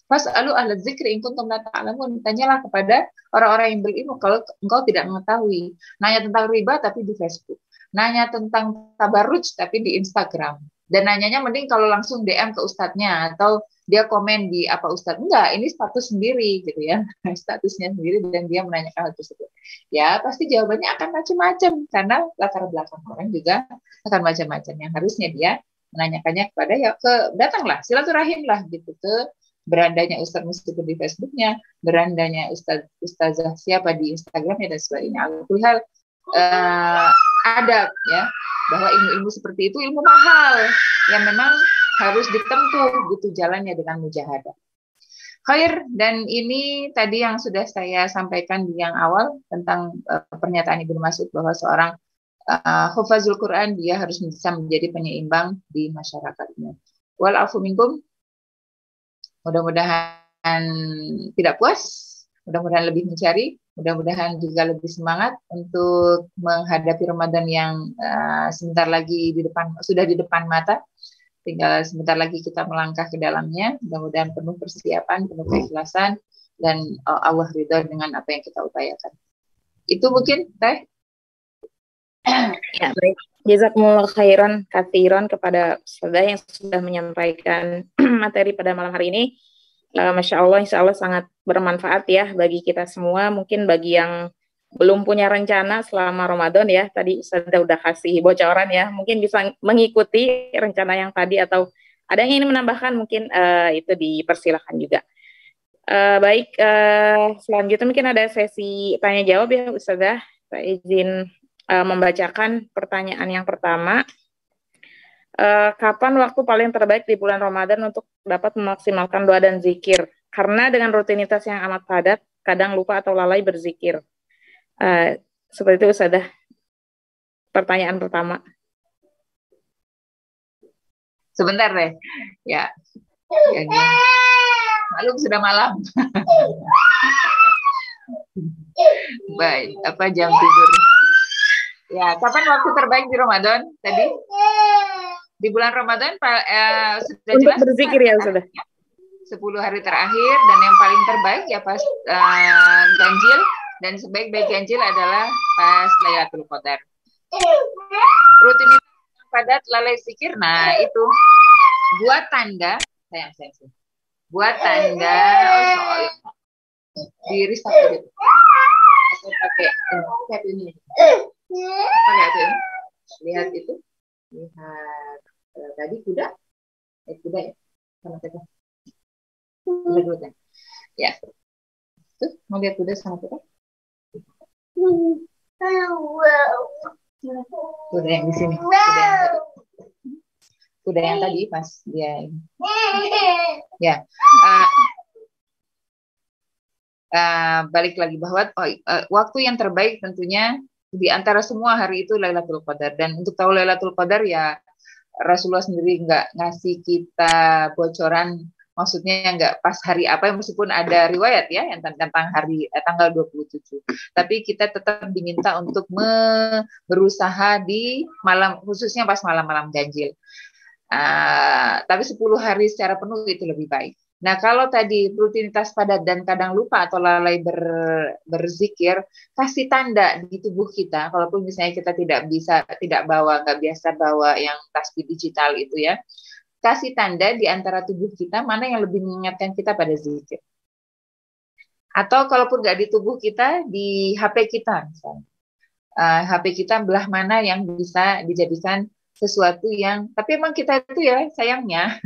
Fas'alu ahla dzikri in kuntum la ta'lamun. Tanyalah kepada orang-orang yang berilmu kalau engkau tidak mengetahui. Nanya tentang riba tapi di Facebook. Nanya tentang tabarruj tapi di Instagram. Dan nanyanya mending kalau langsung DM ke ustadznya atau dia komen di apa ustadz. Enggak, ini status sendiri gitu ya. Statusnya sendiri dan dia menanyakan hal tersebut. Ya, pasti jawabannya akan macam-macam karena latar belakang orang juga akan macam-macam. Yang harusnya dia menanyakannya kepada datanglah, silaturahim lah gitu ke berandanya Ustadz Mustipur di Facebooknya, berandanya Ustazah siapa di Instagramnya dan sebagainya. Alhamdulillah adab ya, bahwa ilmu-ilmu seperti itu ilmu mahal yang memang harus ditempuh gitu jalannya dengan mujahadah. Khair, dan ini tadi yang sudah saya sampaikan di yang awal tentang pernyataan Ibnu Mas'ud bahwa seorang hufazul Quran dia harus bisa menjadi penyeimbang di masyarakatnya. Wal afu minkum. Mudah-mudahan tidak puas, mudah-mudahan lebih mencari, mudah-mudahan juga lebih semangat untuk menghadapi Ramadan yang sebentar lagi sudah di depan mata. Tinggal sebentar lagi kita melangkah ke dalamnya. Mudah-mudahan penuh persiapan, penuh keikhlasan, dan Allah ridha dengan apa yang kita upayakan. Itu mungkin Teh. Ya, baik. Jazakumullah khairan katsiran kepada saudara yang sudah menyampaikan materi pada malam hari ini. Masya Allah, insya Allah sangat bermanfaat ya bagi kita semua. Mungkin bagi yang belum punya rencana selama Ramadan ya, tadi udah kasih bocoran ya, mungkin bisa mengikuti rencana yang tadi, atau ada yang ingin menambahkan mungkin itu dipersilahkan juga. Baik, selanjutnya mungkin ada sesi tanya jawab ya Ustazah. Saya izin membacakan pertanyaan yang pertama. Kapan waktu paling terbaik di bulan Ramadan untuk dapat memaksimalkan doa dan zikir? Karena dengan rutinitas yang amat padat, kadang lupa atau lalai berzikir. Seperti itu Ustazah. Pertanyaan pertama. Sebentar deh. Ya. Maklum sudah malam. Baik, apa jam tidur? Ya, kapan waktu terbaik di Ramadan tadi? Di bulan Ramadan sudah untuk jelas berzikir ya sudah. 10 hari terakhir, dan yang paling terbaik ya pas ganjil, dan sebaik-baik ganjil adalah pas Lailatul Qadar. Rutinitas padat lalai zikir, nah itu buat tanda sayang. Buat tanda di restart gitu. Atau pakai ini. Pakai ini. Lihat itu. Lihat tadi kuda ya sama kita. Lihat ya. Tuh, mau lihat kuda sama kita? Kuda yang di sini. Kuda yang tadi pas dia ini. Ya. Balik lagi bahwa waktu yang terbaik tentunya di antara semua hari itu Lailatul Qadar. Dan untuk tahu Lailatul Qadar ya Rasulullah sendiri nggak ngasih kita bocoran, maksudnya nggak pas hari apa, meskipun ada riwayat ya yang tentang hari tanggal 27. Tapi kita tetap diminta untuk berusaha di malam, khususnya pas malam-malam ganjil. Tapi 10 hari secara penuh itu lebih baik. Nah, kalau tadi rutinitas padat dan kadang lupa atau lalai berzikir, kasih tanda di tubuh kita. Kalaupun misalnya kita tidak nggak biasa bawa yang tasbih digital itu ya, kasih tanda di antara tubuh kita mana yang lebih mengingatkan kita pada zikir. Atau kalaupun nggak di tubuh kita, di HP kita misalnya. HP kita belah mana yang bisa dijadikan sesuatu yang, tapi emang kita itu ya sayangnya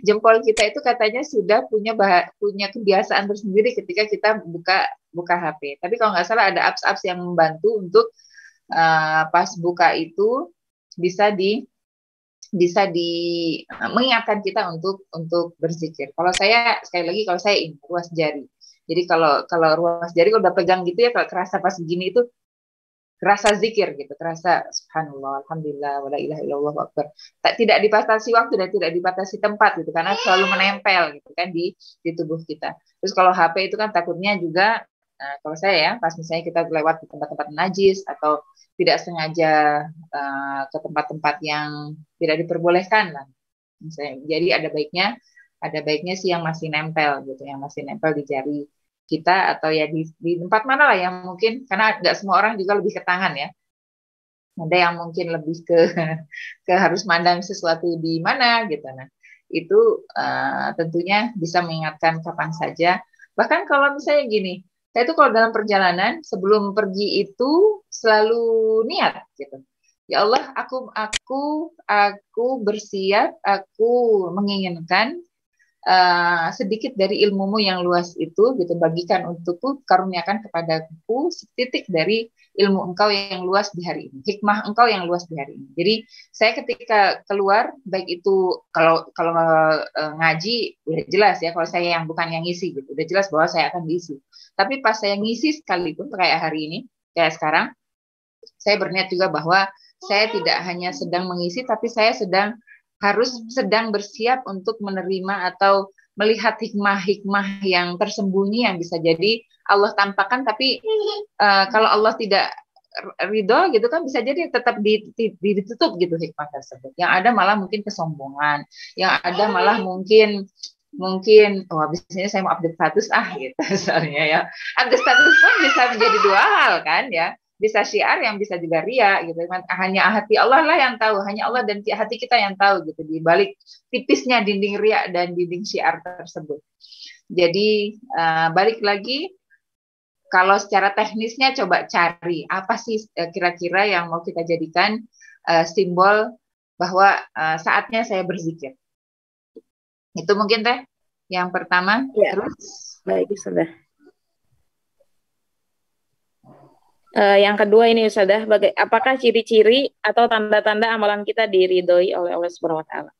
jempol kita itu katanya sudah punya kebiasaan tersendiri ketika kita buka HP. Tapi kalau nggak salah ada apps-apps yang membantu untuk pas buka itu bisa mengingatkan kita untuk berzikir. Kalau saya sekali lagi kalau saya ini ruas jari. Jadi kalau ruas jari kalau udah pegang gitu ya, kalau kerasa pas gini itu kerasa zikir gitu, kerasa subhanallah, alhamdulillah, wala ilaha illallah akbar. Tidak dibatasi waktu dan tidak dibatasi tempat gitu, karena selalu menempel gitu kan di tubuh kita. Terus kalau HP itu kan takutnya juga, kalau saya ya, pas misalnya kita lewat di tempat-tempat najis atau tidak sengaja ke tempat-tempat yang tidak diperbolehkan lah. Misalnya, jadi ada baiknya sih yang masih nempel gitu, yang masih nempel di jari kita, atau ya di tempat mana lah yang mungkin, karena nggak semua orang juga lebih ke tangan ya, ada yang mungkin lebih ke harus mandang sesuatu di mana gitu. Nah itu tentunya bisa mengingatkan kapan saja. Bahkan kalau misalnya gini, saya itu kalau dalam perjalanan sebelum pergi itu selalu niat gitu, ya Allah, aku bersiap, aku menginginkan sedikit dari ilmumu yang luas itu gitu, bagikan untukku, karuniakan kepadaku setitik dari ilmu engkau yang luas di hari ini, hikmah engkau yang luas di hari ini. Jadi saya ketika keluar, baik itu kalau ngaji udah jelas ya, kalau saya yang bukan yang ngisi gitu, udah jelas bahwa saya akan diisi. Tapi pas saya ngisi sekalipun kayak hari ini, kayak sekarang, saya berniat juga bahwa saya tidak hanya sedang mengisi, tapi saya harus sedang bersiap untuk menerima atau melihat hikmah-hikmah yang tersembunyi yang bisa jadi Allah tampakkan, tapi kalau Allah tidak ridho gitu kan, bisa jadi tetap ditutup gitu hikmah tersebut. Yang ada malah mungkin kesombongan, yang ada malah mungkin habis ini saya mau update status gitu misalnya ya. Update status pun bisa menjadi dua hal kan ya. Bisa syiar yang bisa juga ria gitu kan, hanya hati Allah lah yang tahu, hanya Allah dan hati kita yang tahu gitu, di balik tipisnya dinding ria dan dinding syiar tersebut. Jadi balik lagi, kalau secara teknisnya coba cari apa sih kira-kira yang mau kita jadikan simbol bahwa saatnya saya berzikir. Itu mungkin teh yang pertama ya. Terus baik sudah. Yang kedua ini Ustazah, apakah ciri-ciri atau tanda-tanda amalan kita diridhoi oleh Allah Subhanahu wa taala?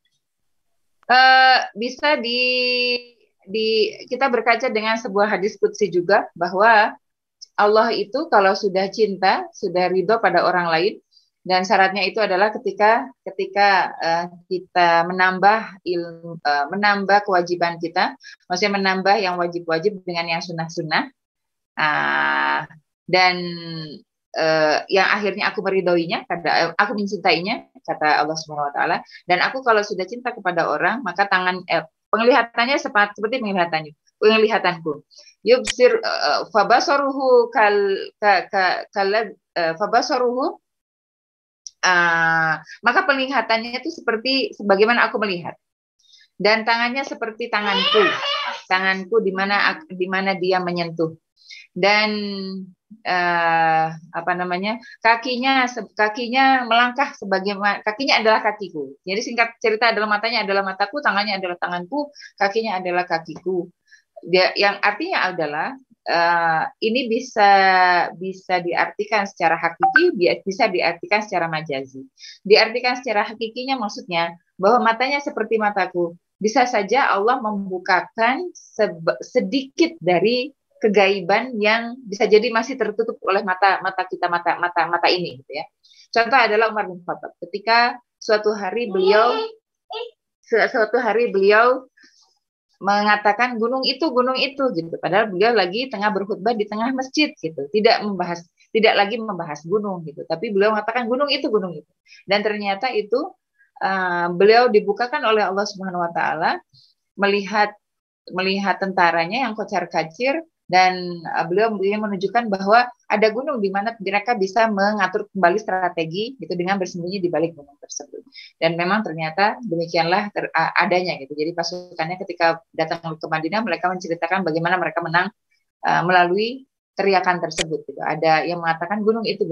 Bisa kita berkaca dengan sebuah hadis qudsi juga, bahwa Allah itu kalau sudah cinta, sudah ridho pada orang lain, dan syaratnya itu adalah ketika kita menambah ilmu, menambah kewajiban kita, maksudnya menambah yang wajib-wajib dengan yang sunnah-sunnah. Dan yang akhirnya aku meridhoinya, aku mencintainya, kata Allah Subhanahu wa taala. Dan aku kalau sudah cinta kepada orang, maka penglihatannya seperti penglihatanku. Yubsir fabasaruhu fabasaruhu, maka penglihatannya itu seperti sebagaimana aku melihat. Dan tangannya seperti tanganku di mana dia menyentuh. Dan kakinya melangkah sebagaimana, kakinya adalah kakiku. Jadi singkat cerita adalah matanya adalah mataku, tangannya adalah tanganku, kakinya adalah kakiku. Yang artinya adalah ini bisa diartikan secara hakiki, bisa diartikan secara majazi. Diartikan secara hakikinya maksudnya bahwa matanya seperti mataku. Bisa saja Allah membukakan sedikit dari kegaiban yang bisa jadi masih tertutup oleh mata kita, mata ini, gitu ya. Contoh adalah Umar bin Khattab. Ketika suatu hari beliau mengatakan gunung itu gitu, padahal beliau lagi tengah berkhutbah di tengah masjid gitu, tidak lagi membahas gunung gitu, tapi beliau mengatakan gunung itu, dan ternyata itu beliau dibukakan oleh Allah Subhanahu Wa Taala melihat tentaranya yang kocar-kacir, dan beliau menunjukkan bahwa ada gunung di mana mereka bisa mengatur kembali strategi gitu dengan bersembunyi di balik gunung tersebut. Dan memang ternyata demikianlah adanya gitu. Jadi pasukannya ketika datang ke Madinah, mereka menceritakan bagaimana mereka menang melalui teriakan tersebut gitu. Ada yang mengatakan gunung itu.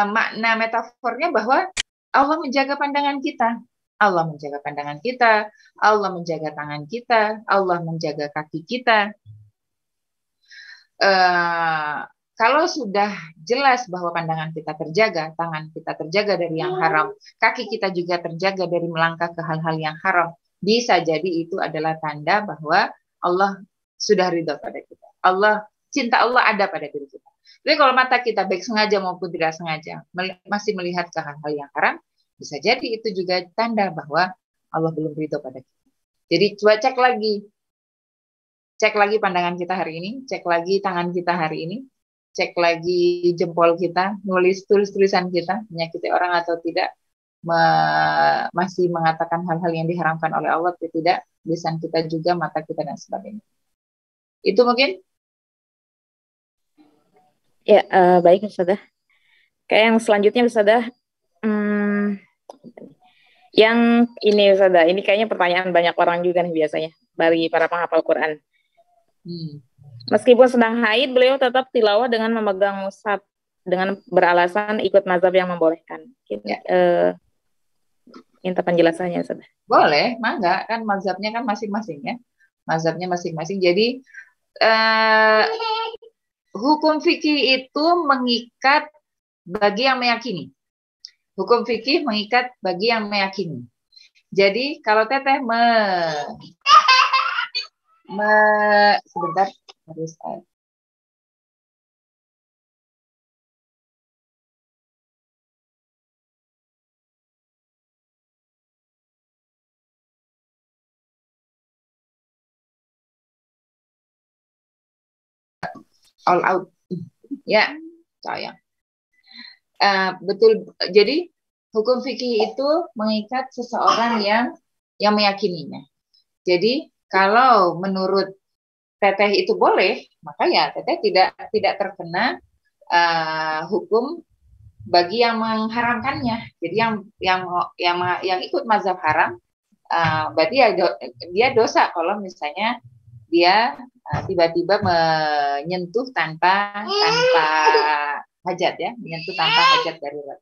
Makna metafornya bahwa Allah menjaga pandangan kita. Allah menjaga pandangan kita, Allah menjaga tangan kita, Allah menjaga kaki kita. Kalau sudah jelas bahwa pandangan kita terjaga, tangan kita terjaga dari yang haram, kaki kita juga terjaga dari melangkah ke hal-hal yang haram, bisa jadi itu adalah tanda bahwa Allah sudah ridha pada kita. Cinta Allah ada pada diri kita. Jadi kalau mata kita baik sengaja maupun tidak sengaja masih melihat ke hal-hal yang haram, bisa jadi itu juga tanda bahwa Allah belum ridha pada kita. Jadi coba cek lagi pandangan kita hari ini, cek lagi tangan kita hari ini, cek lagi jempol kita, tulis tulisan kita, menyakiti orang atau tidak, masih mengatakan hal-hal yang diharamkan oleh Allah atau tidak, lisan kita juga, mata kita dan sebagainya. Itu mungkin? Ya, baik Ustazah. Kayak yang selanjutnya Ustazah, yang ini Ustazah, ini kayaknya pertanyaan banyak orang juga nih biasanya dari para penghafal Quran. Meskipun sedang haid, beliau tetap tilawah dengan memegang mushaf dengan beralasan ikut mazhab yang membolehkan. Minta penjelasannya, Ustaz. Boleh, mangga, kan mazhabnya kan masing-masing ya. Mazhabnya masing-masing. Jadi hukum fikih itu mengikat bagi yang meyakini. Hukum fikih mengikat bagi yang meyakini. Jadi kalau Teteh sebentar harus all out ya sayang. Betul. Jadi hukum fikih itu mengikat seseorang yang meyakininya. Jadi kalau menurut Teteh itu boleh, maka ya Teteh tidak terkena hukum bagi yang mengharamkannya. Jadi yang ikut mazhab haram, berarti ya dia dosa kalau misalnya dia tiba-tiba menyentuh tanpa hajat ya, menyentuh tanpa hajat darurat.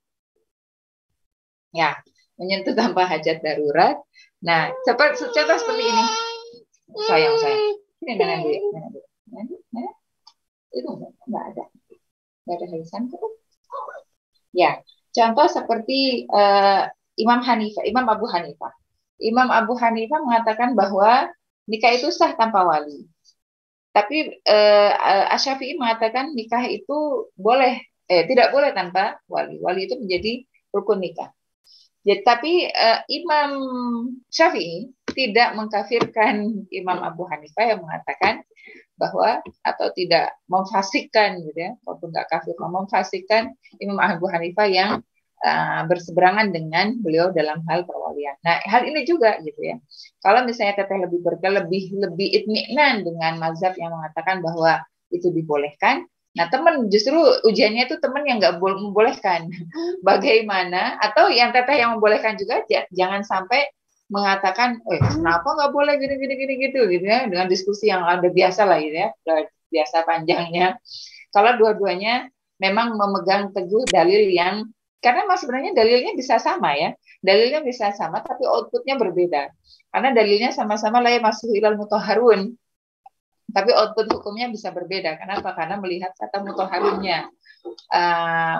Ya, menyentuh tanpa hajat darurat. Nah, contoh seperti ini. Sayang. Ini nenek dulu. Itu nggak ada tulisan kok. Ya, contoh seperti Imam Abu Hanifah. Imam Abu Hanifah mengatakan bahwa nikah itu sah tanpa wali. Tapi Asy-Syafi'i mengatakan nikah itu tidak boleh tanpa wali. Wali itu menjadi rukun nikah. Jadi, tapi Imam Syafi'i tidak mengkafirkan Imam Abu Hanifah yang mengatakan bahwa atau tidak memfasikkan gitu ya, walaupun nggak kafir, memfasikkan Imam Abu Hanifah yang berseberangan dengan beliau dalam hal perwalian. Nah, hal ini juga gitu ya. Kalau misalnya Teteh lebih itminan dengan mazhab yang mengatakan bahwa itu dibolehkan, nah teman justru ujiannya itu teman yang nggak membolehkan. Bagaimana? Atau yang Teteh yang membolehkan juga jangan sampai mengatakan, kenapa nggak boleh gini gitu ya, dengan diskusi yang ada biasa lah gitu ya, biasa panjangnya. Kalau dua-duanya memang memegang teguh dalil yang karena sebenarnya dalilnya bisa sama ya, dalilnya bisa sama tapi outputnya berbeda. Karena dalilnya sama-sama la yamassuhu ilal mutahharun. Tapi output hukumnya bisa berbeda. Kenapa? Karena melihat kata mutahharunnya.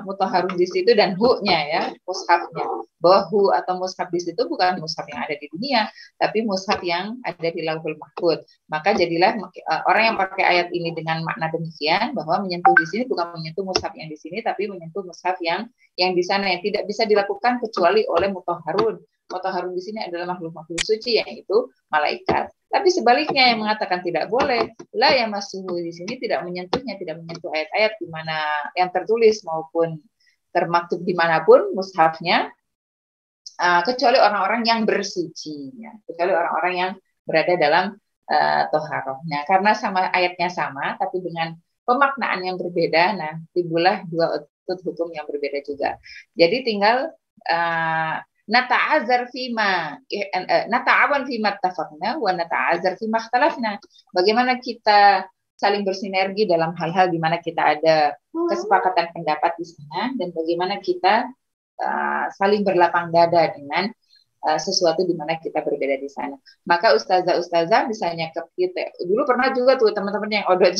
Mutahharun di situ dan hu-nya ya, mushafnya. Bahwa hu atau mushaf di situ bukan mushaf yang ada di dunia, tapi mushaf yang ada di Lauhul Mahfuz. Maka jadilah orang yang pakai ayat ini dengan makna demikian, bahwa menyentuh di sini bukan menyentuh mushaf yang di sini, tapi menyentuh mushaf yang di sana, yang tidak bisa dilakukan kecuali oleh mutahharun. Mutahharun di sini adalah makhluk-makhluk suci, yaitu malaikat. Tapi sebaliknya yang mengatakan tidak boleh, la yamassuhu di sini tidak menyentuhnya, tidak menyentuh ayat-ayat di mana yang tertulis maupun termaktub dimanapun mushafnya, kecuali orang-orang yang bersuci, ya. Kecuali orang-orang yang berada dalam toharoh. Nah, karena sama ayatnya sama, tapi dengan pemaknaan yang berbeda, nah timbullah dua output hukum yang berbeda juga. Jadi tinggal nata'azar fima nata'awan fima ittafaqna wa nata'azar fima ikhtalafna. Bagaimana kita saling bersinergi dalam hal-hal di mana kita ada kesepakatan pendapat di sana, dan bagaimana kita saling berlapang dada dengan sesuatu di mana kita berbeda di sana. Maka ustazah misalnya kita dulu pernah juga tuh teman-teman yang odot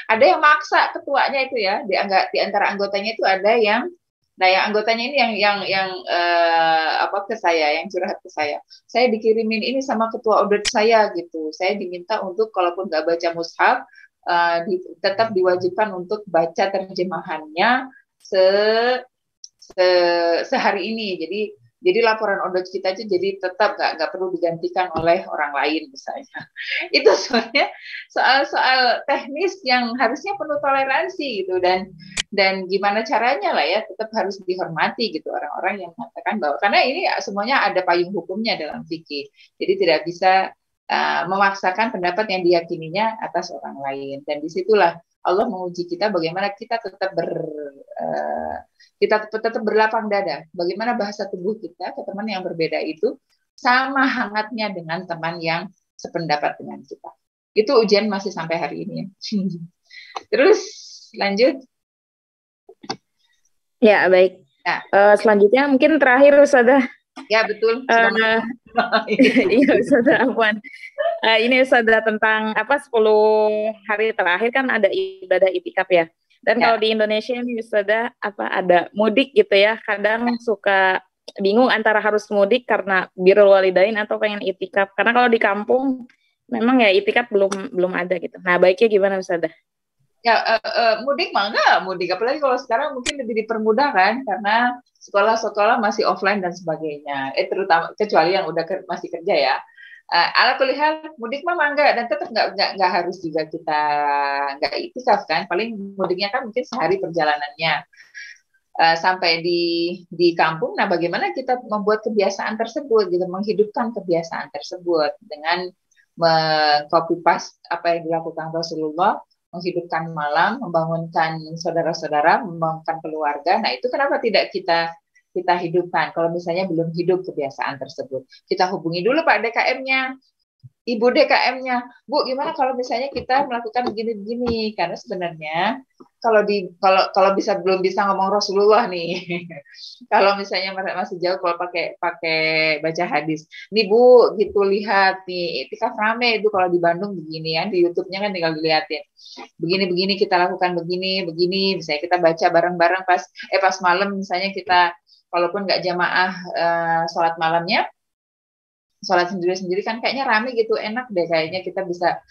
ada yang maksa ketuanya itu ya, di antara anggotanya itu ada yang yang anggotanya ini yang ke saya, yang curhat ke saya dikirimin ini sama ketua odot saya gitu, saya diminta untuk kalaupun nggak baca mushaf tetap diwajibkan untuk baca terjemahannya sehari ini. Jadi laporan odot kita itu jadi tetap nggak perlu digantikan oleh orang lain misalnya. Itu sebenarnya soal teknis yang harusnya penuh toleransi gitu, dan gimana caranya lah ya, tetap harus dihormati gitu orang-orang yang mengatakan bahwa, karena ini semuanya ada payung hukumnya dalam fikih. Jadi tidak bisa memaksakan pendapat yang diyakininya atas orang lain. Dan disitulah Allah menguji kita bagaimana kita tetap berlapang dada. Bagaimana bahasa tubuh kita ke teman yang berbeda itu sama hangatnya dengan teman yang sependapat dengan kita. Itu ujian masih sampai hari ini. Terus lanjut. Ya, baik. Nah, selanjutnya mungkin terakhir Ustazah. Ya, betul. Iya, Ustazah, Afwan. Ini Ustazah tentang 10 hari terakhir kan ada ibadah itikaf ya. Dan kalau di Indonesia ini Ustazah ada mudik gitu ya. Kadang suka bingung antara harus mudik karena birrul walidain atau pengen itikaf. Karena kalau di kampung memang ya itikaf belum ada gitu. Nah, baiknya gimana Ustazah? Ya, mudik mah enggak mudik, apalagi kalau sekarang mungkin lebih dipermudah kan, karena sekolah-sekolah masih offline dan sebagainya. Terutama kecuali yang udah masih kerja ya. Ala kulihal mudik mah enggak, dan tetap enggak harus juga kita enggak itikaf kan. Paling mudiknya kan mungkin sehari perjalanannya sampai di kampung. Nah, bagaimana kita membuat kebiasaan tersebut, gitu, menghidupkan kebiasaan tersebut dengan meng-copy paste apa yang dilakukan Rasulullah, menghidupkan malam, membangunkan saudara-saudara, membangunkan keluarga. Nah, itu kenapa tidak kita hidupkan? Kalau misalnya belum hidup kebiasaan tersebut, kita hubungi dulu Pak DKM-nya, Ibu DKM-nya, Bu, gimana kalau misalnya kita melakukan begini-begini? Karena sebenarnya kalau belum bisa ngomong Rasulullah nih, kalau misalnya masih jauh, kalau pakai baca hadis, nih Bu, gitu, lihat nih, itikaf rame itu kalau di Bandung begini ya, di YouTube-nya kan tinggal dilihatin, begini kita lakukan begini, misalnya kita baca bareng-bareng pas malam, misalnya kita walaupun nggak jamaah sholat malamnya, sholat sendiri-sendiri kan kayaknya rame gitu, enak deh kayaknya kita bisa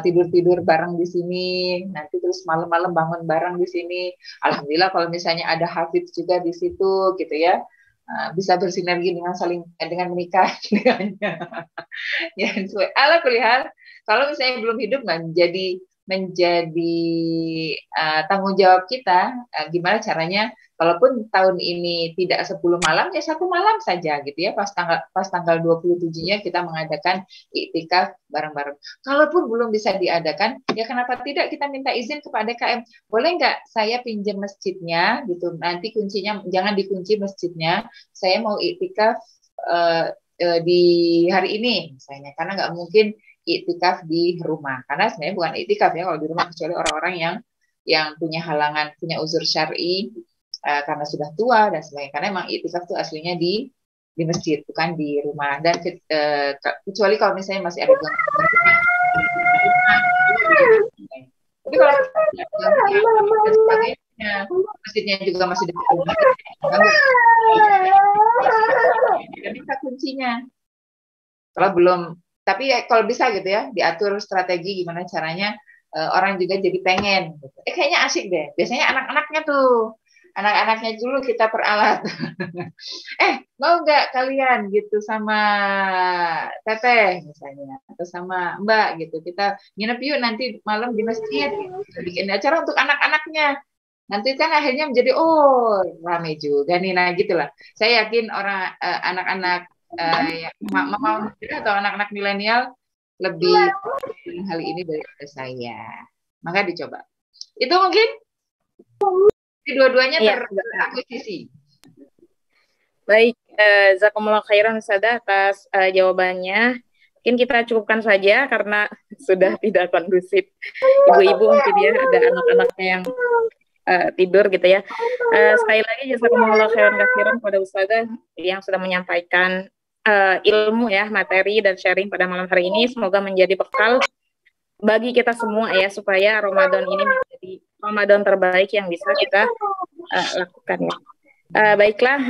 tidur bareng di sini, nanti terus malam-malam bangun bareng di sini. Alhamdulillah kalau misalnya ada hafidz juga di situ gitu ya, bisa bersinergi dengan menikah dengannya. Ya, ala kulihal, kalau misalnya belum hidup nggak menjadi tanggung jawab kita, gimana caranya kalaupun tahun ini tidak 10 malam, ya 1 malam saja gitu ya, pas tanggal 27-nya kita mengadakan iktikaf bareng-bareng. Kalaupun belum bisa diadakan, ya kenapa tidak kita minta izin kepada DKM, boleh nggak saya pinjam masjidnya gitu, nanti kuncinya jangan dikunci masjidnya, saya mau iktikaf di hari ini misalnya, karena nggak mungkin iktikaf di rumah, karena sebenarnya bukan iktikaf ya kalau di rumah, kecuali orang-orang yang punya halangan, punya uzur syar'i karena sudah tua dan sebagainya. Karena memang iktikaf itu aslinya di masjid, bukan di rumah. Dan kecuali kalau misalnya masih ada gangguan Tapi kalau dan sebagainya, masjidnya juga masih dekat rumah, tidak bisa kuncinya. Kalau belum, tapi kalau bisa gitu ya, diatur strategi gimana caranya orang juga jadi pengen. Gitu. Kayaknya asik deh. Biasanya anak-anaknya dulu kita peralat. Mau nggak kalian gitu sama Teteh misalnya, atau sama Mbak gitu, kita nginep yuk nanti malam di masjid, gitu. Bikin acara untuk anak-anaknya. Nanti kan akhirnya menjadi rame juga nih, nah gitulah. Saya yakin orang anak-anak mama atau anak-anak milenial lebih hal ini daripada saya. Maka dicoba. Itu mungkin dua-duanya terakuisisi. Baik, jazakumullah khairan Ustazah atas jawabannya. Mungkin kita cukupkan saja karena sudah tidak kondusif. Ibu-ibu mungkin ya ada anak-anaknya yang tidur gitu ya. Sekali lagi jazakumullah khairan katsiran kepada Ustazah yang sudah menyampaikan ilmu ya, materi dan sharing pada malam hari ini. Semoga menjadi bekal bagi kita semua ya, supaya Ramadan ini menjadi Ramadan terbaik yang bisa kita lakukan ya. Baiklah,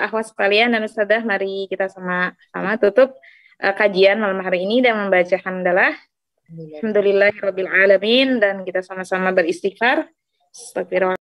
akhwat sekalian dan Ustazah, mari kita sama-sama tutup kajian malam hari ini dan membaca hamdalah. Alhamdulillahirabbil alamin, dan kita sama-sama beristighfar. Astagfirullah.